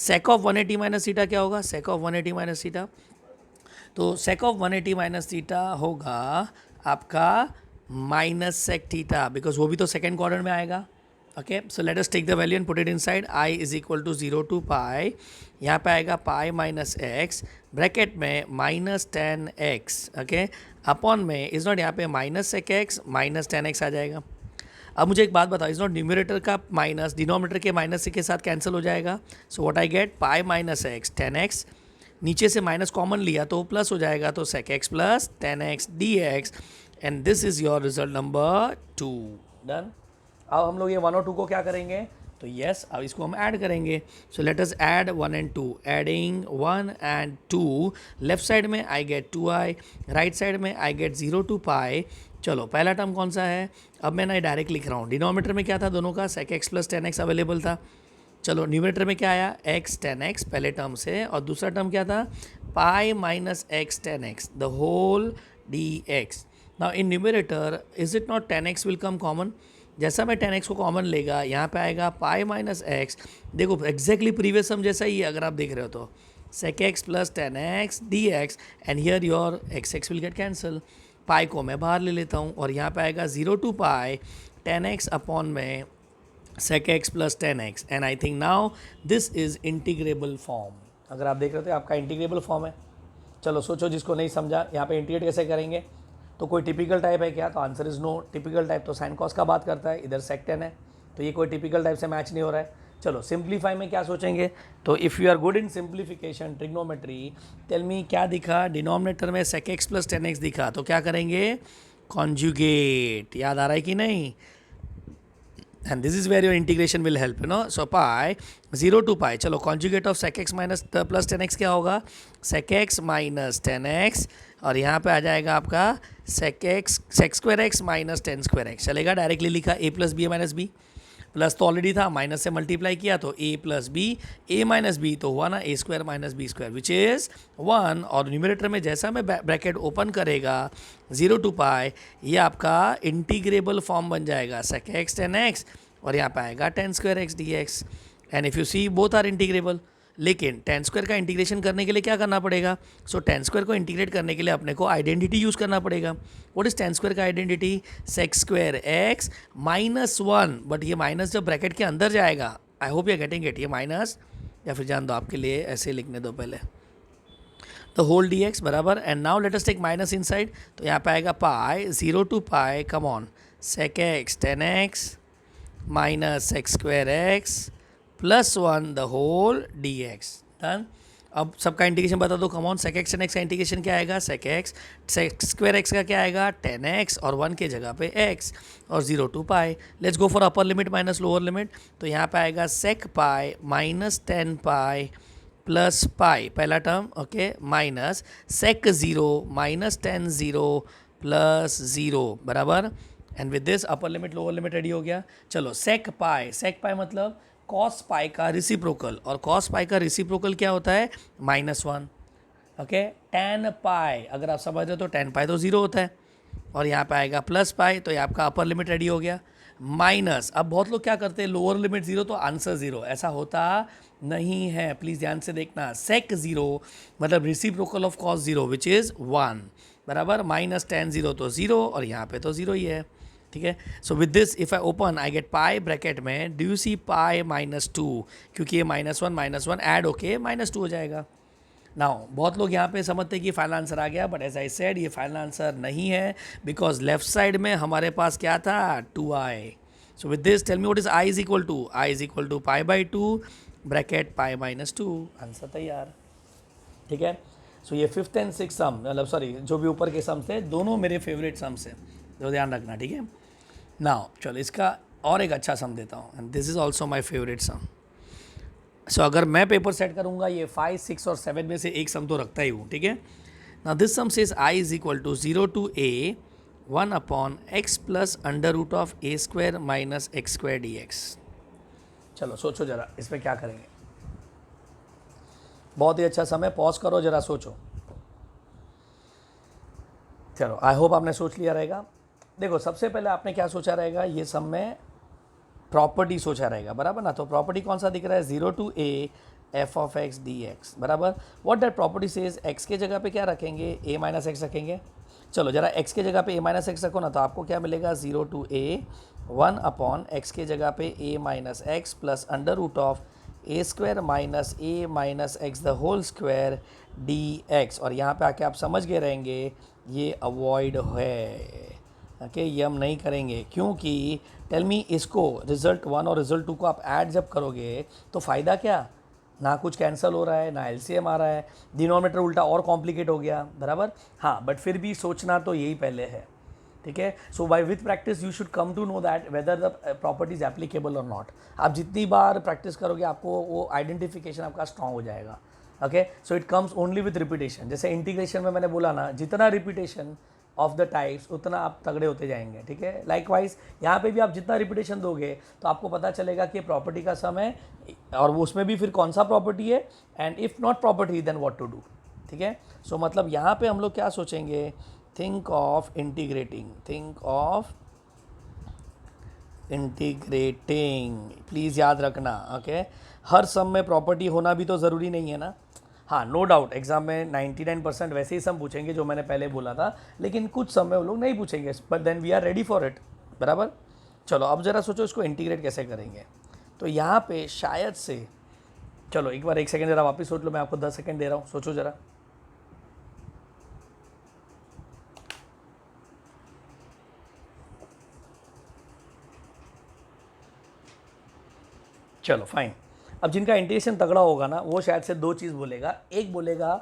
sec of 180 minus theta क्या होगा, sec of 180 minus theta, तो sec of 180 minus theta होगा आपका minus sec theta, because वो भी तो second quadrant में आएगा. Okay. So let us take the value and put it inside. i is equal to 0 to pi, यहाँ पे आएगा pi minus x, ब्रैकेट में minus tan x. Okay. Upon में इज नॉट, यहाँ पे minus sec x minus tan x आ जाएगा. अब मुझे एक बात बताओ, इज नॉट न्यूमरेटर का माइनस डिनोमिनेटर के माइनस के साथ कैंसिल हो जाएगा. So what I gate, pi minus x tan x, नीचे से माइनस कॉमन लिया तो प्लस हो जाएगा, तो sec x plus tan x dx, and this is your result number 2. Done. अब हम लोग ये 1 और 2 को क्या करेंगे, तो यस, अब इसको हम ऐड करेंगे. सो let us add 1 and 2. Adding 1 and 2, left side में आई गेट 2i, राइट साइड में आई गेट 0 to pi. चलो पहला टर्म कौन सा है, अब मैं ना डायरेक्ट लिख रहा हूँ. डिनोमिनेटर में क्या था दोनों का, sec x plus tan x available था. चलो न्यूमरेटर में क्या आया, x tan x पहले टर्म से, और दूसरा टर्म क्या था, pi minus x tan x the whole dx. Now in numerator is it not tan x will come common, जैसा मैं tan x को कॉमन लेगा यहाँ पे आएगा pi minus x. देखो एग्जैक्टली प्रीवियस सम जैसा ही है अगर आप देख रहे हो तो, sec x plus tan x dx, and here your x will get cancel. Pi को मैं बाहर ले लेता हूँ और यहाँ पे आएगा 0 to pi tan x upon में sec x plus tan x, and I think now this is integrable form. अगर आप देख रहे हो तो आपका इंटीग्रेबल फॉर्म है. चलो सोचो, जिसको नहीं समझा यहाँ पे इंटीग्रेट कैसे करेंगे, तो कोई टिपिकल टाइप है क्या, तो answer is no. Typical type तो साइन कॉस का बात करता है, इधर sec tan है, तो ये कोई टिपिकल टाइप से मैच नहीं हो रहा है. चलो सिंप्लीफाई में क्या सोचेंगे, तो if you are good in simplification trigonometry, tell me क्या दिखा, डिनोमिनेटर में sec x plus tan x दिखा, तो क्या करेंगे, कॉन्जुगेट. याद आ रहा है कि नहीं, and this is where your integration will help, you know. So pi 0 to pi, चलो conjugate of sec x minus plus 10x क्या होगा, sec x minus 10x, और यहाँ पे आ जाएगा आपका sec square x minus 10 square x, चलेगा. डायरेक्टली लिखा a plus b minus b, plus तो ऑलरेडी था, माइनस से मल्टीप्लाई किया तो a plus b, a minus b तो हुआ ना a square minus b square which is 1, और न्यूमरेटर में जैसा मैं ब्रैकेट ओपन करेगा 0 टू पाई, ये आपका इंटीग्रेबल फॉर्म बन जाएगा sec x 10x, और यहाँ पे आएगा 10 square x D x. And if you see both are integrable, लेकिन 10 स्क्वायर का इंटीग्रेशन करने के लिए क्या करना पड़ेगा, सो 10 स्क्वायर को इंटीग्रेट करने के लिए अपने को आइडेंटिटी यूज़ करना पड़ेगा. व्हाट इज़ 10 स्क्वायर का identity, sec square x minus 1, but ये माइनस जब ब्रैकेट के अंदर जाएगा, I hope you are getting it, ये माइनस, या फिर जान दो आपके लिए ऐसे लिखने दो पहले, द होल डी एक्स बराबर. And now let us take minus inside, तो यहाँ पे आएगा pi 0 to pi, come on, sec x 10x minus sec square x plus 1 the whole D x. Done. अब सबका इंटीग्रेशन बता दो, कम ऑन, सेक एक्स 10x का इंटीग्रेशन क्या आएगा, sec x, sec square x का क्या आएगा 10x, और 1 के जगह पे x, और 0 to pi. Let's go for upper limit minus lower limit, तो यहाँ पे आएगा सेक पाई माइनस 10 पाई प्लस पाई, पहला term, okay, minus sec 0 minus 10 0 plus 0 बराबर. And with this upper limit lower limit ready हो गया. चलो सेक पाई मतलब कॉस पाई का रिसिप्रोकल, और कॉस पाई का रिसिप्रोकल क्या होता है, -1. ओके, टैन पाई, अगर आप समझ रहे हो तो टैन पाई तो 0 होता है, और यहाँ पे आएगा प्लस पाई, तो ये आपका अपर लिमिट रेडी हो गया. माइनस, अब बहुत लोग क्या करते हैं, लोअर लिमिट 0 तो आंसर 0, ऐसा होता नहीं है, प्लीज़ ध्यान से देखना. सेक 0 मतलब reciprocal of cos 0 which is 1 बराबर, माइनस टैन 0 तो 0, और यहाँ पे तो 0 ही है. ठीक है. So with this if I open I get pi bracket में, डू यू सी पाई -2, क्योंकि ये -1 ऐड होके -2 हो जाएगा. नाउ बहुत लोग यहाँ पे समझते हैं कि फाइनल आंसर आ गया, बट एज आई सेड ये फाइनल आंसर नहीं है, बिकॉज लेफ्ट साइड में हमारे पास क्या था, 2i. So with this tell me what is i is equal to pi by 2 bracket pi -2, answer तैयार. ठीक है. सो ये 5th and 6th सम, मतलब सॉरी जो भी ऊपर के सम थे दोनों मेरे फेवरेट सम्स हैं, तो ध्यान रखना. ठीक है. नाउ चलो इसका और एक अच्छा सम देता हूँ, and this is also my favourite sum. So अगर मैं पेपर सेट करूँगा, ये 5, 6 और 7 में से एक सम तो रखता ही हूँ. ठीक है. Now this sum says i is equal to 0 to a 1 upon x plus under root of a square minus x square d x. चलो सोचो जरा इस पर क्या करेंगे. बहुत ही अच्छा सम है, पॉज करो जरा सोचो. चलो आई होप आपने सोच लिया रहेगा. देखो सबसे पहले आपने क्या सोचा रहेगा, ये सब में प्रॉपर्टी सोचा रहेगा बराबर ना. तो प्रॉपर्टी कौन सा दिख रहा है, 0 to a f of x d x बराबर. What that property says, x के जगह पे क्या रखेंगे, a माइनस एक्स रखेंगे. चलो जरा x के जगह पे a माइनस एक्स रखो ना, तो आपको क्या मिलेगा, 0 टू a 1 अपॉन x के जगह पे a minus x plus under root of a square minus a minus x the whole square d x. और यहाँ पे आके आप समझ गए रहेंगे ये अवॉइड है. ओके, ये हम नहीं करेंगे, क्योंकि टेल मी इसको रिजल्ट 1 और रिजल्ट 2 को आप ऐड जब करोगे तो फ़ायदा क्या, ना कुछ कैंसिल हो रहा है, ना एलसीएम आ रहा है, डिनोमिनेटर उल्टा और कॉम्प्लिकेट हो गया बराबर. हाँ, बट फिर भी सोचना तो यही पहले है. ठीक है. So by with practice you should come to know that whether the property is applicable और नॉट. आप जितनी बार प्रैक्टिस करोगे आपको वो आइडेंटिफिकेशन आपका स्ट्रॉन्ग हो जाएगा. Okay. So it comes only with repetition. जैसे इंटीग्रेशन में मैंने बोला ना, जितना रिपीटेशन ऑफ द टाइप्स उतना आप तगड़े होते जाएंगे. ठीक है. लाइकवाइज यहाँ पे भी आप जितना रिपीटेशन दोगे तो आपको पता चलेगा कि प्रॉपर्टी का सम है, और वो उसमें भी फिर कौन सा प्रॉपर्टी है, and if not property then what to do. ठीक है. सो मतलब यहाँ पे हम लोग क्या सोचेंगे, थिंक ऑफ इंटीग्रेटिंग, प्लीज़ याद रखना. ओके. हर सम में प्रॉपर्टी होना भी तो ज़रूरी नहीं है ना. हाँ, नो डाउट एग्जाम में 99% वैसे ही सम पूछेंगे जो मैंने पहले बोला था, लेकिन कुछ सम में वो लोग नहीं पूछेंगे, but then we are ready for it बराबर. चलो अब ज़रा सोचो इसको इंटीग्रेट कैसे करेंगे. तो यहाँ पे शायद से, चलो एक बार 1 सेकेंड ज़रा वापस सोच लो, मैं आपको 10 सेकेंड दे रहा हूँ, सोचो ज़रा. चलो फाइन. अब जिनका इंटेंशन तगड़ा होगा ना, वो शायद से 2 चीज़ बोलेगा. एक बोलेगा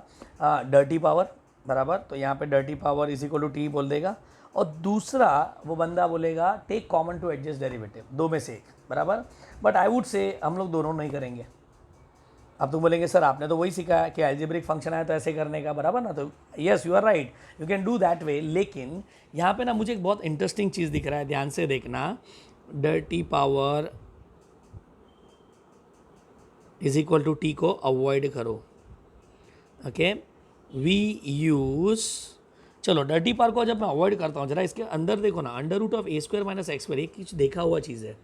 डर्टी पावर बराबर, तो यहाँ पे dirty power is equal to t बोल देगा, और दूसरा वो बंदा बोलेगा take common to adjust derivative, दो में से एक, बराबर। बट आई वुड से हम लोग दोनों नहीं करेंगे। अब तुम बोलेंगे सर आपने तो वही सीखा कि अलजेब्रिक फंक्शन आया तो ऐसे करने का, बराबर ना। तो yes you are right, you can do that way. लेकिन यहाँ पे ना मुझे एक बहुत इंटरेस्टिंग चीज़ दिख रहा है, ध्यान से देखना। Dirty power is equal to t को अवॉइड करो, ओके। वी यूज़, चलो डर्टी पावर को जब मैं अवॉइड करता हूँ, जरा इसके अंदर देखो ना, under root of a square minus x square, ये कुछ देखा हुआ चीज़ है।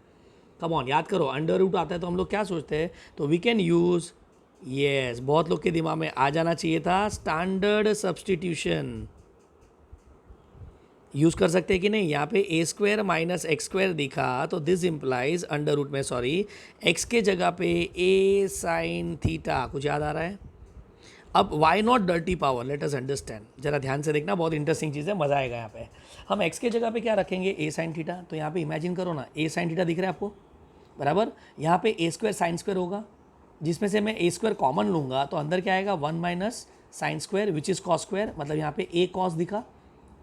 कम ऑन, याद करो, अंडर रूट आता है तो हम लोग क्या सोचते हैं, तो वी कैन यूज़, यस, बहुत लोग के दिमाग में आ जाना चाहिए था, स्टैंडर्ड सब्सटीट्यूशन यूज़ कर सकते हैं कि नहीं। यहाँ पे ए स्क्वायर माइनस एक्स स्क्वायर दिखा तो दिस इम्प्लाइज अंडर रूट में, सॉरी, एक्स के जगह पे ए साइन थीटा, कुछ याद आ रहा है। अब why not dirty power, let us understand, जरा ध्यान से देखना, बहुत इंटरेस्टिंग चीज़ है, मज़ा आएगा। यहाँ पे हम एक्स के जगह पे क्या रखेंगे, ए साइन थीटा। तो यहाँ पे इमेजिन करो ना, ए साइन थीटा दिख रहा है आपको, बराबर। यहाँ पे ए स्क्वायर साइन स्क्वायर होगा, जिसमें से मैं ए स्क्वायर कॉमन लूँगा तो अंदर क्या आएगा, 1 minus sine square which is cos square, मतलब यहाँ पे ए कॉस दिखा।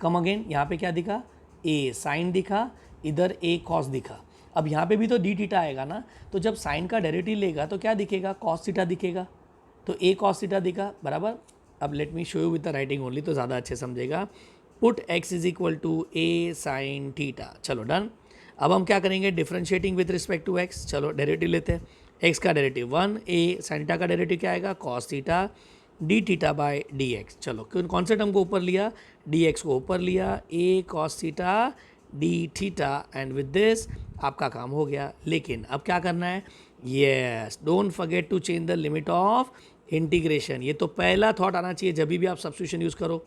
कम अगेन, यहाँ पे क्या दिखा, ए साइन दिखा, इधर ए कॉस दिखा। अब यहाँ पे भी तो डी थीटा आएगा ना, तो जब साइन का डेरिवेटिव लेगा तो क्या दिखेगा, कॉस थीटा दिखेगा, तो ए कॉस थीटा दिखा, बराबर। अब let me show you with the writing only, तो ज़्यादा अच्छे समझेगा। Put x is equal to a sine theta, चलो डन। अब हम क्या करेंगे, differentiating with respect to x, चलो डेरिवेटिव लेते हैं। एक्स का डेरिवेटिव 1, ए साइन थीटा का डेरिवेटिव क्या आएगा, cos theta d theta by d x. चलो कौन से टर्म को ऊपर लिया, डी एक्स को ऊपर लिया, a cos theta d theta, and with this आपका काम हो गया। लेकिन अब क्या करना है, yes, don't forget to change the limit of integration. ये तो पहला थॉट आना चाहिए जब भी आप सब्स्टिट्यूशन यूज़ करो।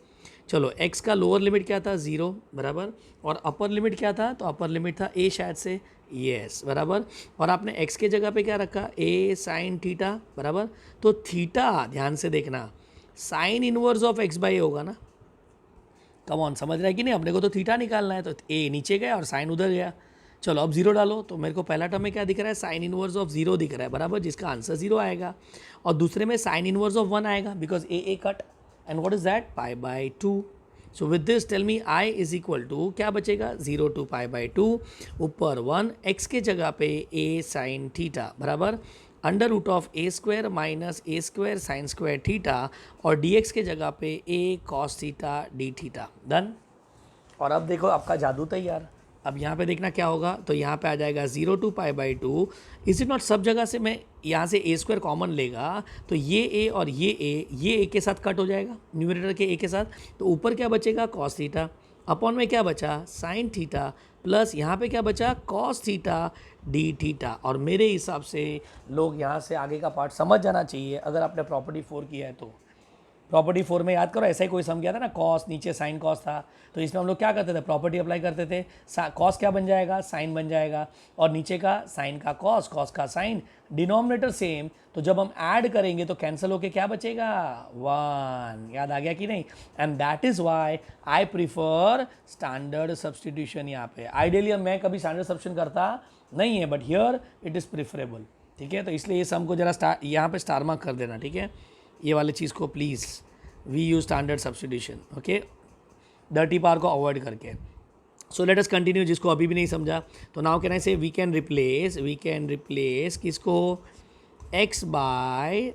चलो एक्स का लोअर लिमिट क्या था, 0, बराबर, और अपर लिमिट क्या था, तो अपर लिमिट था ए शायद से, यस, बराबर। और आपने एक्स के जगह पे क्या रखा, ए साइन थीटा, बराबर। तो थीटा ध्यान से देखना, sine inverse of x by a होगा ना। कम ऑन, समझ रहा है कि नहीं, अपने को तो थीटा निकालना है, तो ए नीचे गया और साइन उधर गया। चलो अब 0 डालो, तो मेरे को पहला टर्म में क्या दिख रहा है, साइन इनवर्स ऑफ 0 दिख रहा है, बराबर, जिसका आंसर 0 आएगा। और दूसरे में साइन इनवर्स ऑफ 1 आएगा, because a cut, and what is that, pi by 2। So with this tell me I is equal to, क्या बचेगा, 0 टू पाई बाई 2, ऊपर 1, एक्स के जगह पे ए साइन थीटा, बराबर, under root of a square minus a square sine square theta, और d x के जगह पे a cos theta d theta, done. और अब देखो आपका जादू तैयार। अब यहाँ पे देखना क्या होगा, तो यहाँ पे आ जाएगा 0 to pi by 2। Is it not, सब जगह से मैं यहाँ से ए स्क्वायर कॉमन लेगा तो ये ए और ये ए के साथ कट हो जाएगा, न्यूमरेटर के ए के साथ। तो ऊपर क्या बचेगा, कॉस थीटा, अपॉन में क्या बचा, साइन थीटा, प्लस यहाँ पे क्या बचा, कॉस थीटा डी थीटा। और मेरे हिसाब से लोग यहाँ से आगे का पार्ट समझ जाना चाहिए, अगर आपने प्रॉपर्टी 4 किया है तो। प्रॉपर्टी 4 में याद करो, ऐसा ही कोई सम किया था ना, कॉस नीचे साइन कॉस था, तो इसमें हम लोग क्या करते थे, प्रॉपर्टी अप्लाई करते थे, कॉस क्या बन जाएगा, साइन बन जाएगा, और नीचे का साइन का कॉस, कॉस का साइन, डिनोमिनेटर सेम, तो जब हम ऐड करेंगे तो कैंसिल होके क्या बचेगा, 1। याद आ गया कि नहीं, and that is why I prefer standard substitution. यहाँ पे आइडियली मैं कभी स्टैंडर्ड सब्सटीट्यूशन करता नहीं है, but here it is preferable, ठीक है। तो इसलिए ये सम को जरा यहाँ पे स्टार मार्क कर देना, ठीक है, ये वाले चीज़ को please, we use standard substitution, okay, dirty power को अवॉइड करके। सो लेट अस कंटिन्यू, जिसको अभी भी नहीं समझा, तो now can I say we can replace किसको, x by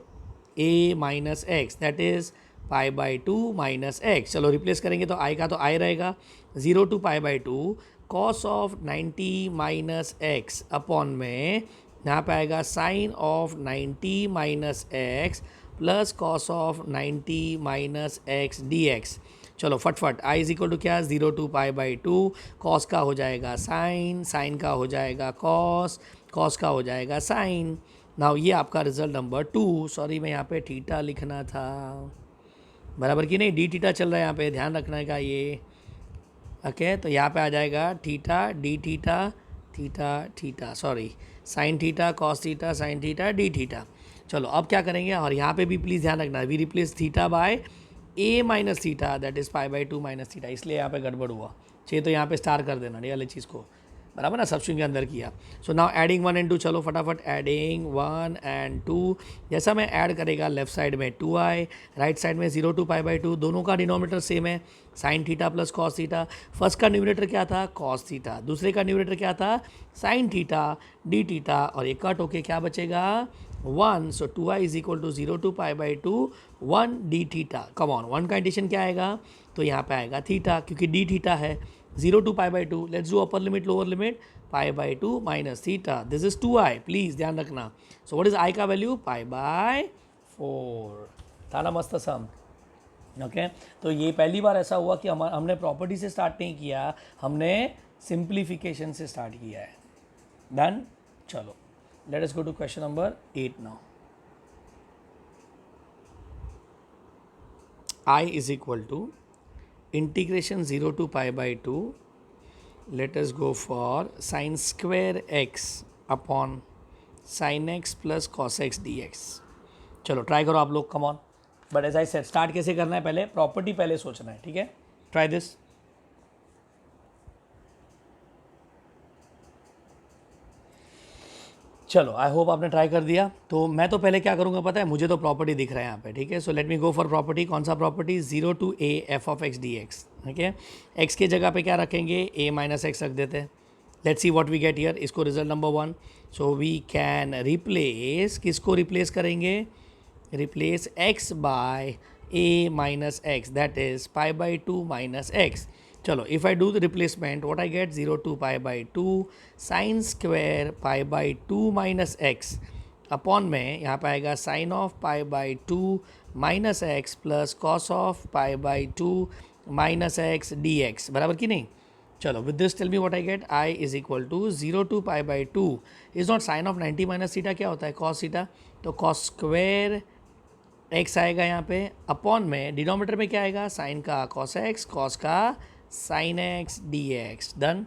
a minus x, that is pi by 2 minus x. चलो रिप्लेस करेंगे तो आई का तो आई रहेगा, 0 to pi by 2 cos of 90 minus x, upon में यहाँ पे आएगा sine of 90 minus x plus cos of 90 minus x D x. चलो फटफट, आई इज इक्वल टू क्या, 0 टू पाई बाई 2, कॉस का हो जाएगा साइन, साइन का हो जाएगा कॉस, कॉस का हो जाएगा साइन। नाउ ये आपका रिजल्ट नंबर 2, सॉरी मैं यहाँ पे थीटा लिखना था, बराबर कि नहीं, डी थीटा चल रहा है यहाँ पे, ध्यान रखने का ये, ओके। तो यहाँ पे आ जाएगा theta d theta, theta theta, sorry, sine theta cos theta sine theta d theta. चलो अब क्या करेंगे, और यहाँ पे भी प्लीज़ ध्यान रखना, we replace theta by a minus theta, that is pi by 2 minus theta, इसलिए यहाँ पे गड़बड़ हुआ, चाहिए तो यहाँ पे स्टार कर देना ये वाली चीज़ को, बराबर ना, सबस्टिट्यूशन के अंदर किया. सो नाउ एडिंग 1 एंड 2, चलो फटाफट एडिंग 1 एंड 2. जैसा मैं ऐड करेगा लेफ्ट साइड में 2i, राइट साइड में 0 to π/2, दोनों का डिनोमिनेटर सेम है, sine theta plus cos theta. First का न्यूमरेटर क्या था, कॉस थीटा, दूसरे का न्यूमरेटर क्या था, साइन थीटा डी थीटा, और एक कट होके क्या बचेगा 1. So 2i is equal to 0 to π/2 1 d theta. Come on, one का एडिशन क्या आएगा, तो यहाँ पे आएगा थीटा, क्योंकि डी थीटा है. 0 to π/2, let's do upper limit lower limit, π/2 minus theta, this is 2i, please ध्यान रखना. सो व्हाट इज i का वैल्यू, π/4. था ना मस्त सम. ओके तो ये पहली बार ऐसा हुआ कि हमने प्रॉपर्टी से स्टार्ट नहीं किया, हमने सिंप्लीफिकेशन से स्टार्ट किया है. डन. चलो let us go to question number 8 now. I is equal to integration 0 to π/2, let us go for sin square x upon sin x plus cos x dx. चलो try करो आप लोग, come on. But as I said, start कैसे करना है, पहले property पहले सोचना है, ठीक है. Try this. चलो आई होप आपने ट्राई कर दिया. तो मैं तो पहले क्या करूँगा पता है, मुझे तो प्रॉपर्टी दिख रहा है यहाँ पे, ठीक है. So let me go for property. कौन सा property, 0 to a f of x dx, ठीक है. x के जगह पे क्या रखेंगे, a माइनस एक्स रख देते हैं. Let's see what we get here. इसको result number 1. So we can replace, किसको रिप्लेस करेंगे, replace x by a minus x, that is π/2 minus x. चलो if I do the replacement, what I get, 0 to π/2 sine square π/2 minus x upon में यहाँ पे आएगा sine of π/2 minus x plus cos of π/2 minus x D x. बराबर कि नहीं. चलो with this tell me what I get, i is equal to 0 to π/2 is not sine of 90 minus theta, क्या होता है कॉस थीटा, तो cos square x आएगा यहाँ पे, अपॉन में डिनोमिनेटर में क्या आएगा, साइन का कॉस एक्स, कॉस का sign x D x. Done.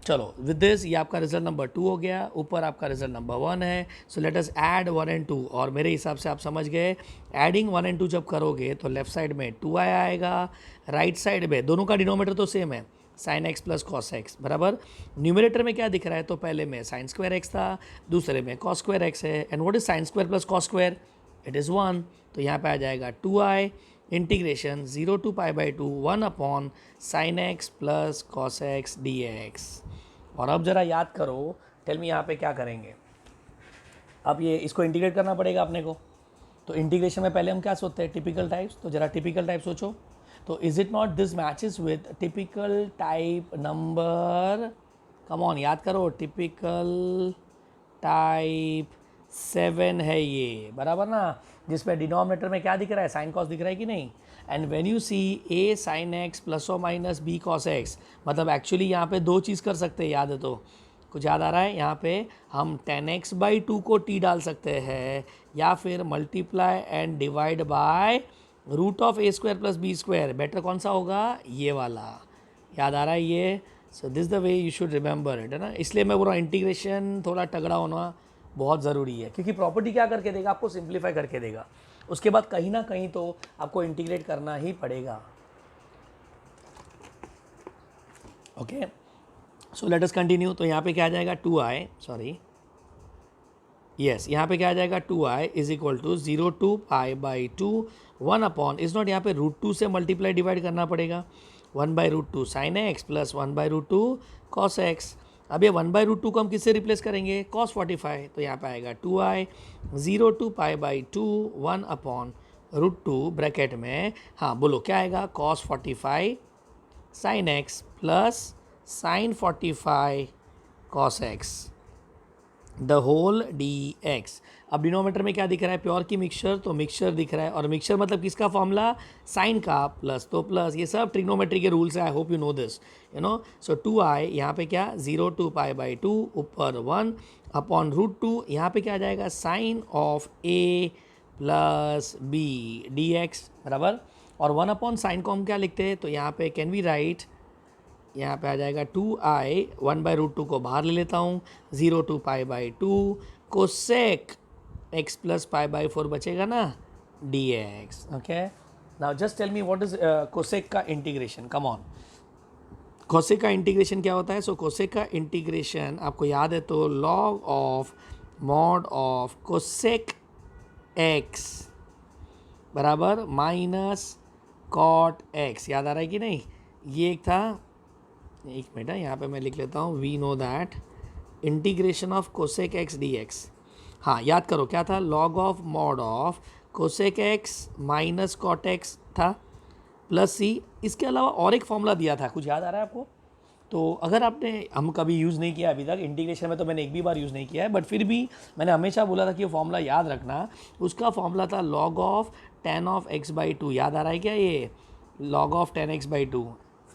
चलो विद दिस ये आपका रिजल्ट नंबर 2 हो गया, ऊपर आपका रिजल्ट नंबर 1 है. सो लेट अस ऐड 1 एंड 2, और मेरे हिसाब से आप समझ गए, एडिंग 1 एंड 2 जब करोगे तो लेफ्ट साइड में 2i आएगा, राइट साइड में दोनों का डिनोमिनेटर तो सेम है, sign x plus cos x. बराबर. न्यूमरेटर में क्या दिख रहा है, तो पहले में साइन स्क्वायर एक्स था, दूसरे में कॉस स्क्वायर एक्स है. And what is sine square plus cos square, it is 1. तो यहाँ पे आ जाएगा 2i integration 0 to π/2 1 upon sine x plus cos x D x. और अब ज़रा याद करो, टेल मी यहाँ पे क्या करेंगे. अब ये इसको इंटीग्रेट करना पड़ेगा अपने को. तो इंटीग्रेशन में पहले हम क्या सोचते हैं, टिपिकल टाइप्स. तो ज़रा टिपिकल टाइप सोचो. तो is it not this matches with typical type number, come on याद करो, टिपिकल टाइप 7 है ये. बराबर ना, जिसमें डिनोमिनेटर में क्या दिख रहा है, साइन कॉस दिख रहा है कि नहीं. And when you see a sine x plus और माइनस b कॉस एक्स, मतलब एक्चुअली यहाँ पे दो चीज़ कर सकते हैं, याद है तो कुछ याद आ रहा है. यहाँ पे हम 10x/2 को t डाल सकते हैं, या फिर multiply and divide by root of a square plus b square. Better कौन सा होगा, ये वाला. याद आ रहा है ये. सो this the way you should remember it, है ना. इसलिए मैं बोल रहा हूँ इंटीग्रेशन थोड़ा तगड़ा होना बहुत ज़रूरी है, क्योंकि प्रॉपर्टी क्या करके देगा, आपको सिंप्लीफाई करके देगा. उसके बाद कहीं ना कहीं तो आपको इंटीग्रेट करना ही पड़ेगा. Okay so let us continue. तो यहाँ पे क्या आ जाएगा, 2i, सॉरी यस, यहाँ पे क्या आ जाएगा, 2i is equal to 0 to π/2 1 upon, is not, यहाँ पे √2 से मल्टीप्लाई डिवाइड करना पड़ेगा, 1/√2 sine x plus 1/√2 cos x. अब ये 1/√2 को हम किससे रिप्लेस करेंगे, cos 45. तो यहाँ पे आएगा 2i 0 to π/2 1 अपॉन √2 ब्रैकेट में, हाँ बोलो क्या आएगा, cos 45 sine x plus sine 45 cos x the whole D x. अब डिनोमीटर में क्या दिख रहा है, प्योर की मिक्सचर, तो मिक्सचर दिख रहा है, और मिक्सचर मतलब किसका फॉर्मूला, साइन का प्लस, तो प्लस, ये सब ट्रिग्नोमेट्री के रूल्स है, आई hope you know this, you know. So 2i यहाँ पे क्या, 0 to π/2 ऊपर 1 अपॉन √2, यहाँ पे क्या आ जाएगा, sine of a plus b d x. बराबर. और 1 अपॉन साइन को हम क्या लिखते हैं, तो यहाँ पे कैन वी राइट, यहाँ पे आ जाएगा 2i 1/√2 को बाहर ले लेता हूँ, 0 to π/2 कोसेक x प्लस π/4 बचेगा ना, dx. Okay now just tell me what is cosec का इंटीग्रेशन, कम ऑन. कोसेक का इंटीग्रेशन क्या होता है? सो कोसेक का इंटीग्रेशन आपको याद है तो log of mod of cosec x बराबर माइनस कॉट एक्स, याद आ रहा है कि नहीं? ये एक था, एक मिनट है, यहाँ पे मैं लिख लेता हूँ, we know that integration of cosec x D x. हाँ याद करो क्या था? Log of mod of cosec x minus cot x था प्लस सी। इसके अलावा और एक फॉर्मूला दिया था, कुछ याद आ रहा है आपको? तो अगर आपने, हम कभी यूज़ नहीं किया अभी तक इंटीग्रेशन में, तो मैंने एक भी बार यूज़ नहीं किया है, बट फिर भी मैंने हमेशा बोला था कि ये फॉर्मूला याद रखना। उसका फॉर्मूला था log of tan of x by two. याद आ रहा है क्या? ये log of tan x by two.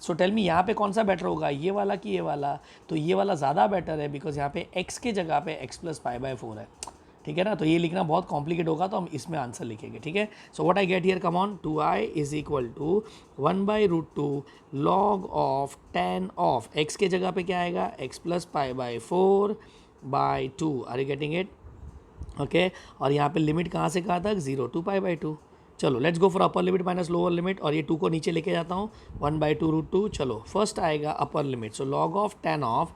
So tell me यहाँ पे कौन सा बेटर होगा, ये वाला कि ये वाला? तो ये वाला ज़्यादा बेटर है, बिकॉज यहाँ पे x के जगह पे x plus pi by four है, ठीक है ना? तो ये लिखना बहुत कॉम्प्लिकेट होगा, तो हम इसमें आंसर लिखेंगे, ठीक है? So what I get here, come on, 2i is equal to 1/√2 log of tan of x के जगह पे क्या आएगा? x plus pi by four by two. Are you getting it? Okay, और यहाँ पे लिमिट कहाँ से कहाँ तक? 0 to π/2। चलो let's go for upper limit minus lower limit, और ये 2 को नीचे लेके जाता हूँ, 1/2√2। चलो फर्स्ट आएगा upper limit, so log of tan of,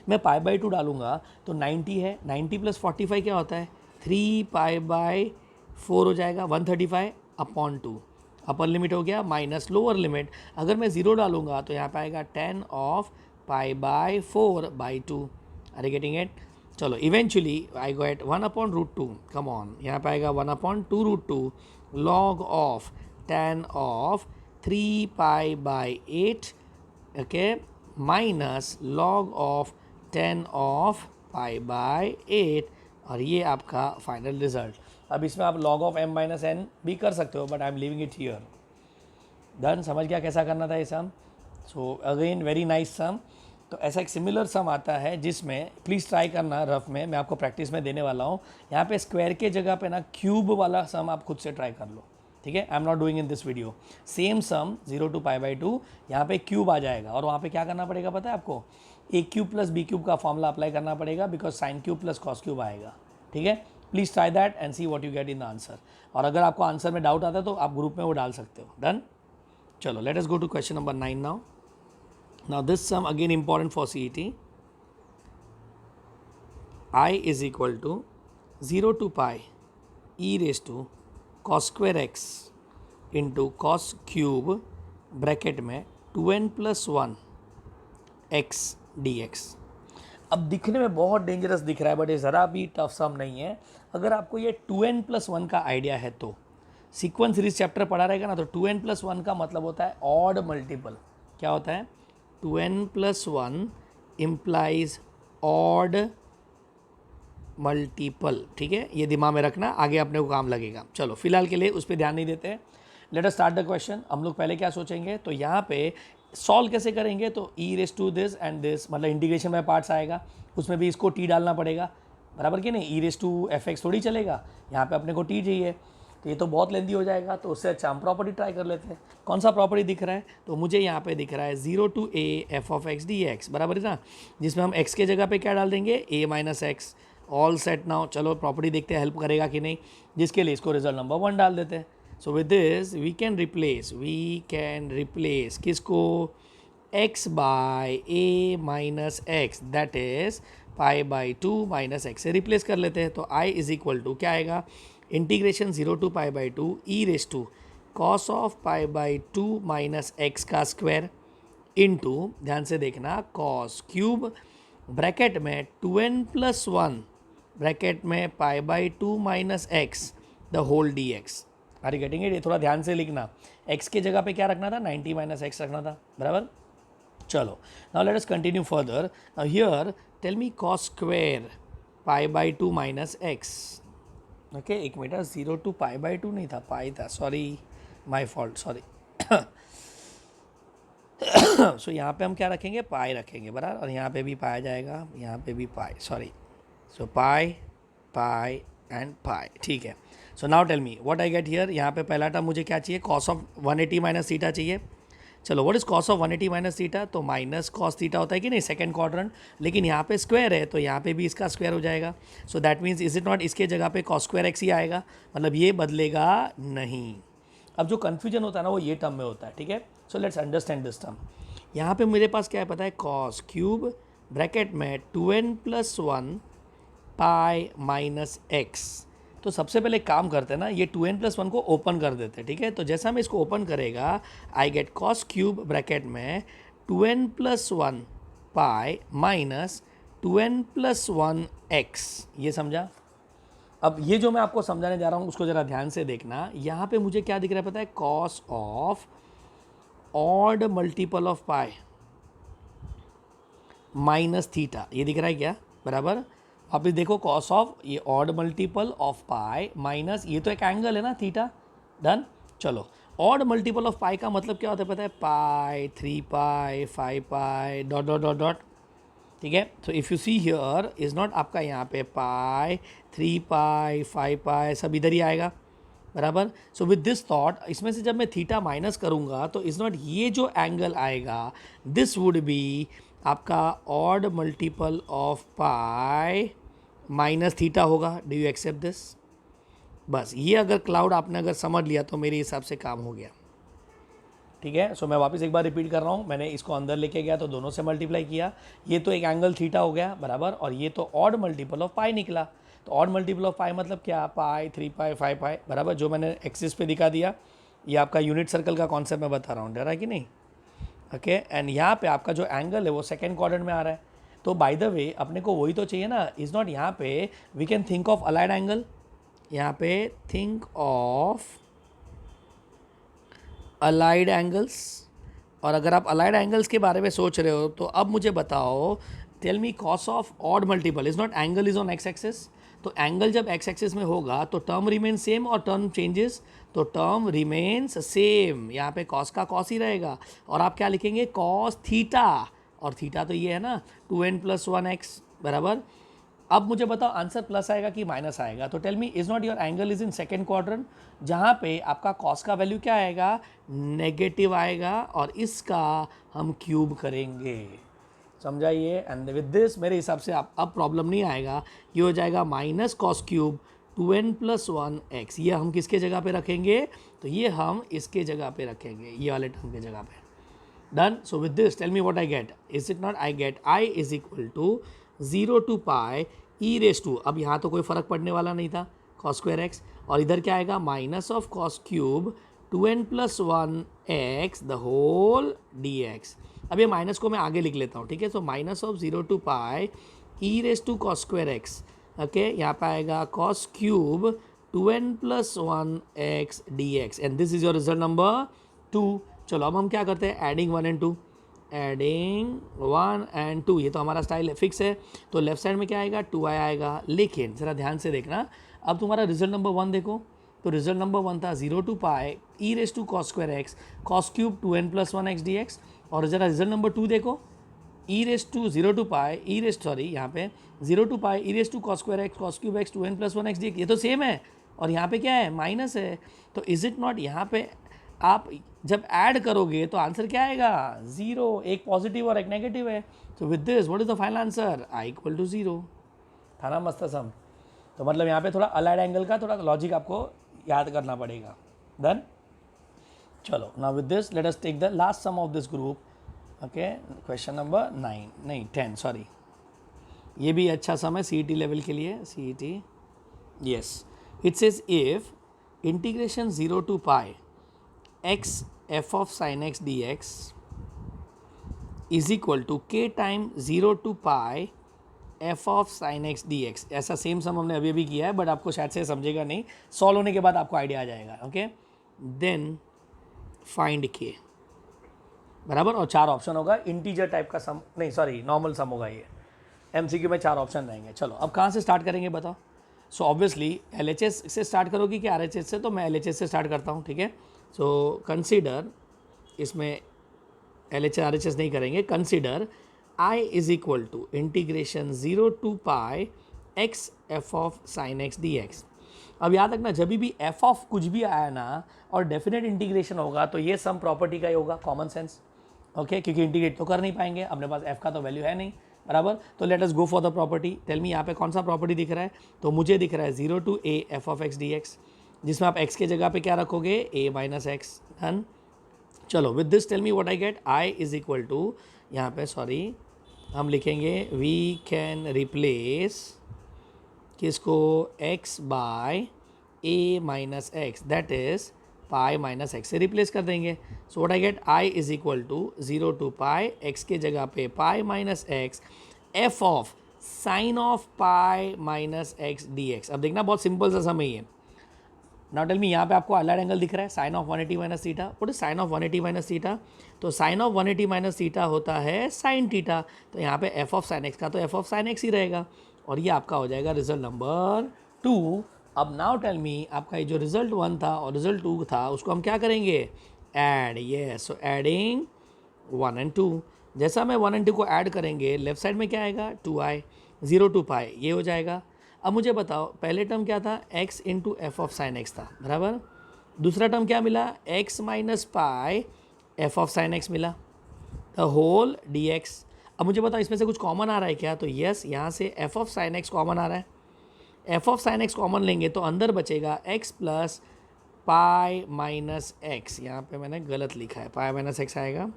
मैं π/2 डालूंगा तो 90 है, 90 प्लस 45 क्या होता है? 3π/4 हो जाएगा, 135/2। अपर लिमिट हो गया, माइनस लोअर लिमिट, अगर मैं 0 डालूंगा तो यहाँ पे आएगा 10 of π/4/2। Are you getting it? चलो eventually I get 1/√2, come on, यहाँ पे आएगा 1/2√2 log of tan of 3π/8, okay, minus log of 10 of π/8, और ये आपका फाइनल रिजल्ट। अब इसमें आप log of m minus n भी कर सकते हो, but I am leaving it here. Done? समझ गया कैसा करना था ये sum? So again very nice sum. तो ऐसा एक सिमिलर सम आता है जिसमें प्लीज़ ट्राई करना रफ में, मैं आपको प्रैक्टिस में देने वाला हूँ। यहाँ पे स्क्वायर के जगह पे ना क्यूब वाला सम आप खुद से ट्राई कर लो, ठीक है? I am not doing in this video. Same sum 0 to π/2, यहाँ पे क्यूब आ जाएगा, और वहाँ पे क्या करना पड़ेगा पता है आपको? ए क्यूब प्लस बी क्यूब का फॉर्मूला अप्लाई करना पड़ेगा, because sine cube plus cos cube आएगा, ठीक है? Please try that and see what you get in the answer. और अगर आपको आंसर में डाउट आता है तो आप ग्रुप में वो डाल सकते हो। डन? चलो let us go to question number 9 now. Now this sum again important for CET. I is equal to 0 to pi e raised to cos square x into cos cube bracket में 2n plus 1 x dx। अब दिखने में बहुत dangerous दिख रहा है, but ये ज़रा भी टफ सम नहीं है। अगर आपको ये 2n plus 1 का आइडिया है तो सीक्वेंस सीरीज चैप्टर पढ़ा रहेगा ना, तो 2n plus 1 का मतलब होता है ऑड मल्टीपल। क्या होता है? 2n plus 1 implies odd multiple, ठीक है? ये दिमाग में रखना, आगे अपने को काम लगेगा। चलो फिलहाल के लिए उस पर ध्यान नहीं देते हैं। Late us start the question. हम लोग पहले क्या सोचेंगे, तो यहाँ पे सॉल्व कैसे करेंगे, तो e raise to this and this, मतलब इंटीग्रेशन में पार्ट्स आएगा, उसमें भी इसको t डालना पड़ेगा, बराबर कि नहीं? e रेस टू fx थोड़ी चलेगा, यहाँ पे अपने को t चाहिए, तो ये तो बहुत लेंदी हो जाएगा। तो उससे अच्छा हम प्रॉपर्टी ट्राई कर लेते हैं। कौन सा प्रॉपर्टी दिख रहा है? तो मुझे यहाँ पे दिख रहा है 0 to a f of x dx, बराबर है ना? जिसमें हम x के जगह पे क्या डाल देंगे? a minus x. All set now. चलो प्रॉपर्टी देखते हैं हेल्प करेगा कि नहीं, जिसके लिए इसको रिजल्ट नंबर 1 डाल देते हैं। So with this we can replace किसको? x by a minus x, that is π/2 minus x से रिप्लेस कर लेते हैं। तो i इज इक्वल टू क्या आएगा? Integration 0 to π/2 e raise to cos of π/2 minus x का स्क्वायर इंटू, ध्यान से देखना, कॉस क्यूब ब्रैकेट में 2n plus 1 ब्रैकेट में π/2 minus x the whole dx। Are you getting it? ये थोड़ा ध्यान से लिखना। x के जगह पे क्या रखना था? 90 माइनस एक्स रखना था, बराबर? चलो now let us continue further. Now here tell me cos square π/2 minus x. Okay एक मिनट, 0 to π/2 नहीं था, पाई था, sorry my fault, sorry. So यहाँ पे हम क्या रखेंगे? पाई रखेंगे, बराबर, और यहाँ पे भी पाया जाएगा, यहाँ पे भी पाई, sorry. So pi pi and pi, ठीक है। So now tell me what I get here. यहाँ पे पहला टर्म मुझे क्या चाहिए? कॉस ऑफ 180 माइनस थीटा चाहिए। चलो what is cos of 180 minus theta? तो माइनस कॉस थीटा होता है कि नहीं, सेकंड क्वाड्रेंट, लेकिन यहाँ पे स्क्वायर है तो यहाँ पे भी इसका स्क्वायर हो जाएगा। So that means is it not, इसके जगह पे कॉस स्क्वायर एक्स ही आएगा, मतलब ये बदलेगा नहीं। अब जो कन्फ्यूजन होता है ना वो ये टर्म में होता है, ठीक है? So let's understand this term. यहाँ पे मेरे पास क्या है पता है, कॉस क्यूब ब्रैकेट में 2n+1 पाई माइनस एक्स। तो सबसे पहले काम करते हैं ना, ये 2n+1 को ओपन कर देते हैं, ठीक है। तो जैसा मैं इसको ओपन करेगा, I get cos cube bracket में 2n+1 pi minus 2n+1 x. ये समझा? अब ये जो मैं आपको समझाने जा रहा हूँ उसको ज़रा ध्यान से देखना। यहाँ पे मुझे क्या दिख रहा है पता है, cos of odd multiple of pi minus theta, ये दिख रहा है क्या, बराबर। आप ये देखो, कॉस ऑफ ये odd multiple of pi minus ये तो एक एंगल है ना थीटा, डन। चलो, ऑड मल्टीपल ऑफ पाई का मतलब क्या होता है पता है, पाई, 3 पाई, 5 पाई, डॉट डॉट डॉट डॉट, ठीक है। तो if you see here is not आपका यहाँ पे पाई, 3 पाई, 5 पाई सब इधर ही आएगा, बराबर। सो विद दिस थॉट, इसमें से जब मैं थीटा माइनस करूँगा तो इज़ नॉट ये जो एंगल आएगा, दिस वुड बी आपका odd multiple of pi minus theta होगा। Do you accept this? बस ये अगर क्लाउड आपने अगर समझ लिया तो मेरे हिसाब से काम हो गया, ठीक है। सो मैं वापस एक बार रिपीट कर रहा हूँ, मैंने इसको अंदर लेके गया तो दोनों से मल्टीप्लाई किया, ये तो एक एंगल थीटा हो गया, बराबर, और ये तो ऑड मल्टीपल ऑफ पाई निकला। तो ऑड मल्टीपल ऑफ पाई मतलब क्या, पाई, 3 पाई, 5 पाई, बराबर, जो मैंने एक्सिस पे दिखा दिया। ये आपका यूनिट सर्कल का कॉन्सेप्ट मैं बता रहा हूँ, डरा कि नहीं? ओके, एंड यहाँ पे आपका जो एंगल है वो सेकेंड क्वाड्रेंट में आ रहा है। तो बाय द वे अपने को वही तो चाहिए ना, इज़ नॉट यहाँ पे we can think of allied angle, यहाँ पे थिंक ऑफ अलाइड एंगल्स। और अगर आप अलाइड एंगल्स के बारे में सोच रहे हो तो अब मुझे बताओ, tell me cos of odd multiple is not angle is on x axis. तो एंगल जब एक्स एक्सिस में होगा तो टर्म रिमेन सेम और टर्म चेंजेस, तो टर्म रिमेन्स सेम, यहाँ पे कॉस का कॉस ही रहेगा। और आप क्या लिखेंगे, कॉस थीटा, और थीटा तो ये है ना 2n+1x, बराबर। अब मुझे बताओ आंसर प्लस आएगा कि माइनस आएगा। तो tell me, is not your angle is in second quadrant, जहाँ पे आपका कॉस का वैल्यू क्या आएगा, नेगेटिव आएगा, और इसका हम क्यूब करेंगे, समझाइए। एंड विद दिस मेरे हिसाब से आप अब प्रॉब्लम नहीं आएगा, ये हो जाएगा माइनस कॉस क्यूब 2n+1x। ये हम किसके जगह पे रखेंगे, तो ये हम इसके जगह पे रखेंगे, ये वाले टर्म के जगह पे, done. So with this tell me what I get, is it not, I get i is equal to 0 to pi e⁻², अब यहाँ तो कोई फ़र्क पड़ने वाला नहीं था, cos स्क्वायर एक्स, और इधर क्या आएगा, minus of cos cube 2n+1x the whole dx। अब ये माइनस को मैं आगे लिख लेता हूँ, ठीक है। So minus of 0 to pi e⁻² square x, okay, यहाँ पे आएगा cos cube 2n+1x dx, and this is your result number 2। चलो अब हम क्या करते हैं, एडिंग 1 and 2, एडिंग 1 and 2, ये तो हमारा स्टाइल है, फिक्स है। तो लेफ्ट साइड में क्या आएगा, 2i आएगा। लेकिन ज़रा ध्यान से देखना, अब तुम्हारा रिजल्ट नंबर 1 देखो, तो रिजल्ट नंबर 1 था 0 to pi e⁻² square x cos cube 2n+1x dx, और ज़रा रिजल्ट नंबर 2 देखो, e⁻0 to पाई यहाँ पे 0 to pi e⁻cos square x cos cube x 2n+1x dx, ये तो सेम है, और यहाँ पे क्या है, माइनस है। तो इज इट नॉट, यहाँ पे आप जब ऐड करोगे तो आंसर क्या आएगा, 0, एक पॉजिटिव और एक नेगेटिव है। तो with this what is the final answer, i = 0। था ना मस्त सम? तो मतलब यहाँ पे थोड़ा अलाइड एंगल का थोड़ा लॉजिक आपको याद करना पड़ेगा, डन। चलो, now with this let us take the last sum of this group, okay, question number 9 नहीं 10 सॉरी, ये भी अच्छा सम है CET लेवल के लिए, CET, yes. It says if integration 0 to pi x f of sin x dx is equal to k time 0 to pi f of sin x dx, ऐसा same सम हमने अभी भी किया है, बट आपको शायद से समझेगा नहीं, सॉल्व होने के बाद आपको आइडिया आ जाएगा, ओके। देन फाइंड k, बराबर, और 4 ऑप्शन होगा, इंटीजर टाइप का सम नहीं, सॉरी नॉर्मल सम होगा, ये MCQ में 4 ऑप्शन रहेंगे। चलो अब कहाँ से स्टार्ट करेंगे बताओ। सो ऑब्वियसली LHS से स्टार्ट करोगी कि RHS से, तो मैं LHS से स्टार्ट करता हूँ, ठीक है। सो कंसीडर, इसमें LHS RHS नहीं करेंगे, consider i is equal to integration 0 to pi x f of sin x dx। अब याद रखना, जब भी f ऑफ कुछ भी आया ना और डेफिनेट इंटीग्रेशन होगा तो ये सम प्रॉपर्टी का ही होगा, कॉमन सेंस, ओके, क्योंकि इंटीग्रेट तो कर नहीं पाएंगे, अपने पास f का तो वैल्यू है नहीं, बराबर। तो let us go for the property. Tell me यहाँ पे कौन सा प्रॉपर्टी दिख रहा है, तो मुझे दिख रहा है 0 to a f of x dx, जिसमें आप x के जगह पे क्या रखोगे, a - x, डन। चलो with this tell me what I get, I is equal to, यहाँ पे सॉरी हम लिखेंगे वी कैन रिप्लेस किसको, x by a minus x, that is pi minus x से रिप्लेस कर देंगे. So what I get, i is equal to 0 to pi, x के जगह पे pi minus x f of sine of pi minus x D x. अब देखना बहुत simple सा समय है. नाउ टेल मी, यहाँ पे आपको अलाइड एंगल दिख रहा है sine of 180 minus theta. What is sine of 180 minus theta? तो साइन ऑफ 180 माइनस थीटा होता है साइन थीटा. तो यहाँ पे एफ ऑफ साइन एक्स का तो एफ ऑफ साइन एक्स ही रहेगा और ये आपका हो जाएगा रिजल्ट नंबर 2. अब नाउ टेल मी, आपका ये जो रिजल्ट 1 था और रिजल्ट 2 था उसको हम क्या करेंगे, add. Yes, so adding 1 and 2. जैसा मैं 1 एंड 2 को ऐड करेंगे लेफ्ट साइड में क्या आएगा, 2i, 0 टू पाई ये हो जाएगा. अब मुझे बताओ पहले टर्म क्या था, x into F of sine x था, बराबर. दूसरा टर्म क्या मिला, x minus pi f of sine x मिला, द होल डी एक्स. अब मुझे बताओ इसमें से कुछ कॉमन आ रहा है क्या, तो यस, यहाँ से f of sine x common आ रहा है. F of sine x common लेंगे तो अंदर बचेगा x plus pi minus x. यहाँ पे मैंने गलत लिखा है, पाई माइनस एक्स आएगा,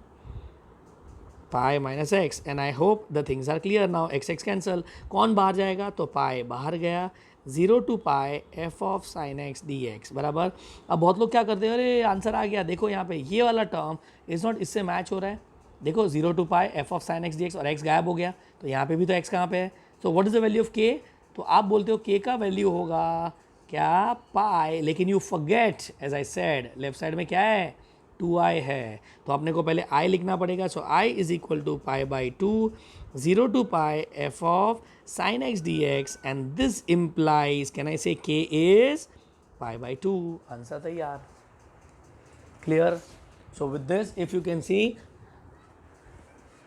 pi minus x. And I hope the things are clear now. X x cancel, कौन बाहर जाएगा, तो पाई बाहर गया, 0 to pi f of sine x D x, बराबर. अब बहुत लोग क्या करते हैं, अरे आंसर आ गया, देखो यहाँ पे ये वाला टर्म इज नॉट इससे मैच हो रहा है. देखो 0 to pi f of sine x D x और एक्स गायब हो गया, तो यहाँ पे भी तो एक्स कहाँ पे है. So what is the value of के, तो आप बोलते हो के का वैल्यू होगा क्या, पाई. लेकिन you forget as I said left side में क्या है, 2i है, तो अपने को पहले i लिखना पड़ेगा. So i is equal to pi by 2, 0 to pi f of sine x D x, and this implies, can I say k is pi by 2. Answer तैयार, clear. So with this if you can see,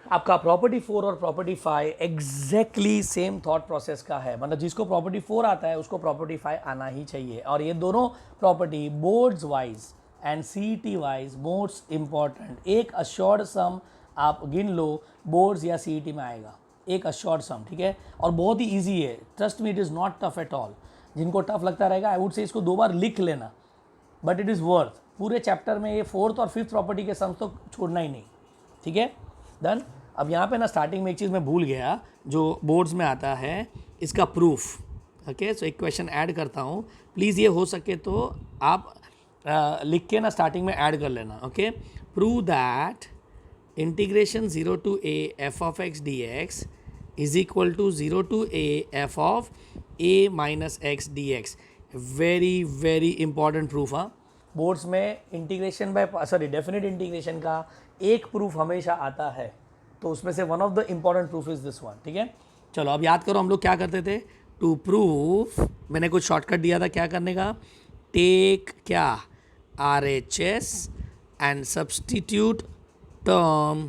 आपका property 4 और property 5 exactly same thought process का है. मतलब जिसको property 4 आता है उसको प्रॉपर्टी 5 आना ही चाहिए. और ये दोनों property boards wise and CET wise most important. एक अश्योर्ड सम आप गिन लो, बोर्ड्स या CET में आएगा एक अश्योर्ड सम, ठीक है. और बहुत ही ईजी है, trust me, it is not tough at all. जिनको टफ लगता रहेगा आई वुड से इसको 2 बार लिख लेना, बट इट इज़ वर्थ. पूरे चैप्टर में ये 4th और 5th प्रॉपर्टी के सम्स तो छोड़ना ही नहीं, ठीक है. डन. अब यहाँ पे ना स्टार्टिंग में एक चीज़ मैं भूल गया जो बोर्ड्स में आता है, इसका प्रूफ. ओके, सो एक क्वेश्चन ऐड करता हूँ, प्लीज़ ये हो सके तो आप लिख के ना स्टार्टिंग में ऐड कर लेना. Okay, prove that integration 0 to a f of x D x is equal to 0 to a f of a minus x D x. Very very important proof. हाँ, बोर्ड्स में इंटीग्रेशन बाय डेफिनेट इंटीग्रेशन का एक proof हमेशा आता है, तो उसमें से one of the important proof is this one, ठीक है. चलो अब याद करो हम लोग क्या करते थे. टू प्रूफ, मैंने कुछ शॉर्टकट दिया था क्या करने का, टेक क्या, RHS and substitute term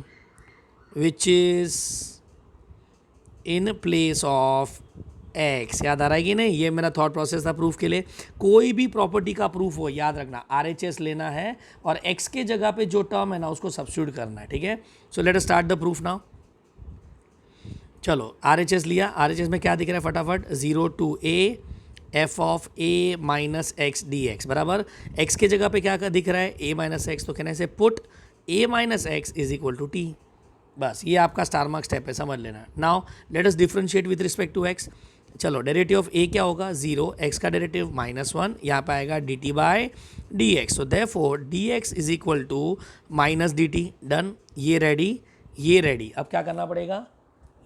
which is in place of x. याद आ रहा है कि नहीं, ये मेरा थॉट प्रोसेस था प्रूफ के लिए. कोई भी प्रॉपर्टी का प्रूफ हो, याद रखना RHS लेना है और x के जगह पे जो टर्म है ना उसको सब्स्टिट्यूट करना है, ठीक है. सो let us start the proof now. चलो RHS लिया, RHS में क्या दिख रहा है फटाफट, 0 to a f of a minus x D x, बराबर. x के जगह पे क्या दिख रहा है, a माइनस एक्स, तो कहने से put a minus x is equal to t. बस ये आपका स्टार मार्क स्टेप है, समझ लेना. Now let us differentiate with respect to x. चलो डेरिवेटिव ऑफ a क्या होगा, 0, x का डेरिवेटिव -1, यहाँ पे आएगा dt by d x. So therefore dx is equal to minus dt. Done, ये रेडी, ये रेडी. अब क्या करना पड़ेगा,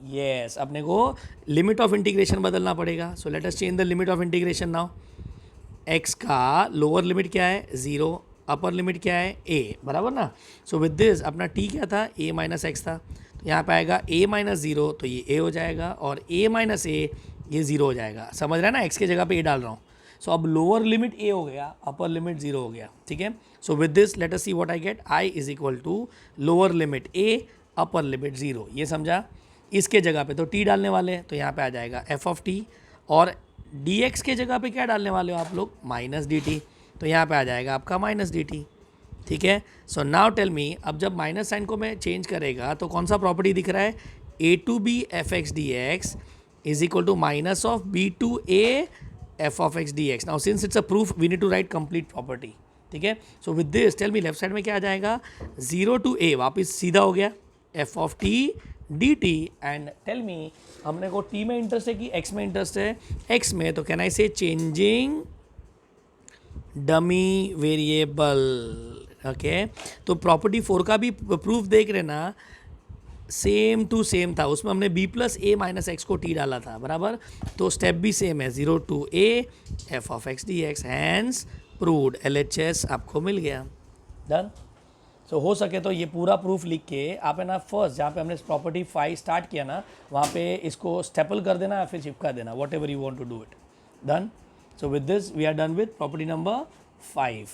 यस, अपने को लिमिट ऑफ इंटीग्रेशन बदलना पड़ेगा. सो let us change the limit of integration now. x का लोअर लिमिट क्या है, 0, अपर लिमिट क्या है, a, बराबर ना. सो विद दिस अपना t क्या था, a माइनस एक्स था, तो यहाँ पे आएगा a माइनस 0, तो ये a हो जाएगा, और a माइनस a ये 0 हो जाएगा. समझ रहे हैं ना, x के जगह पे a डाल रहा हूँ. सो अब लोअर लिमिट a हो गया, अपर लिमिट 0 हो गया, ठीक है. So with this let us see what I get, i is equal to lower limit a, upper limit 0. ये समझा. इसके जगह पे तो t डालने वाले हैं, तो यहाँ पे आ जाएगा f ऑफ t, और dx के जगह पे क्या डालने वाले हो आप लोग, माइनस dt, तो यहाँ पे आ जाएगा आपका माइनस dt, ठीक है. सो नाउ टेल मी, अब जब माइनस साइन को मैं चेंज करेगा तो कौन सा प्रॉपर्टी दिख रहा है, a to b f x D x is equal to minus of b to a f of x D x. Now since it's a proof we need to write complete property, ठीक है. So with this tell me left side में क्या आ जाएगा, 0 to a वापस सीधा हो गया f of t dt and tell me हमने को t में इंटरेस्ट है कि x में इंटरेस्ट है, x में, तो कैन आई से चेंजिंग डमी वेरिएबल. ओके, तो प्रॉपर्टी 4 का भी प्रूफ देख रहे ना, सेम टू सेम था, उसमें हमने b plus a minus x को t डाला था, बराबर. तो स्टेप भी सेम है, 0 to a f of x dx, hence proved. LHS आपको मिल गया. डन. सो हो सके तो ये पूरा प्रूफ लिख के आप है ना, फर्स्ट जहाँ पे हमने प्रॉपर्टी 5 स्टार्ट किया ना, वहाँ पे इसको स्टेपल कर देना या फिर चिपका देना, whatever you want to do it. Done. So with this we are done with property number 5.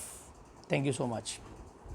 Thank you so much.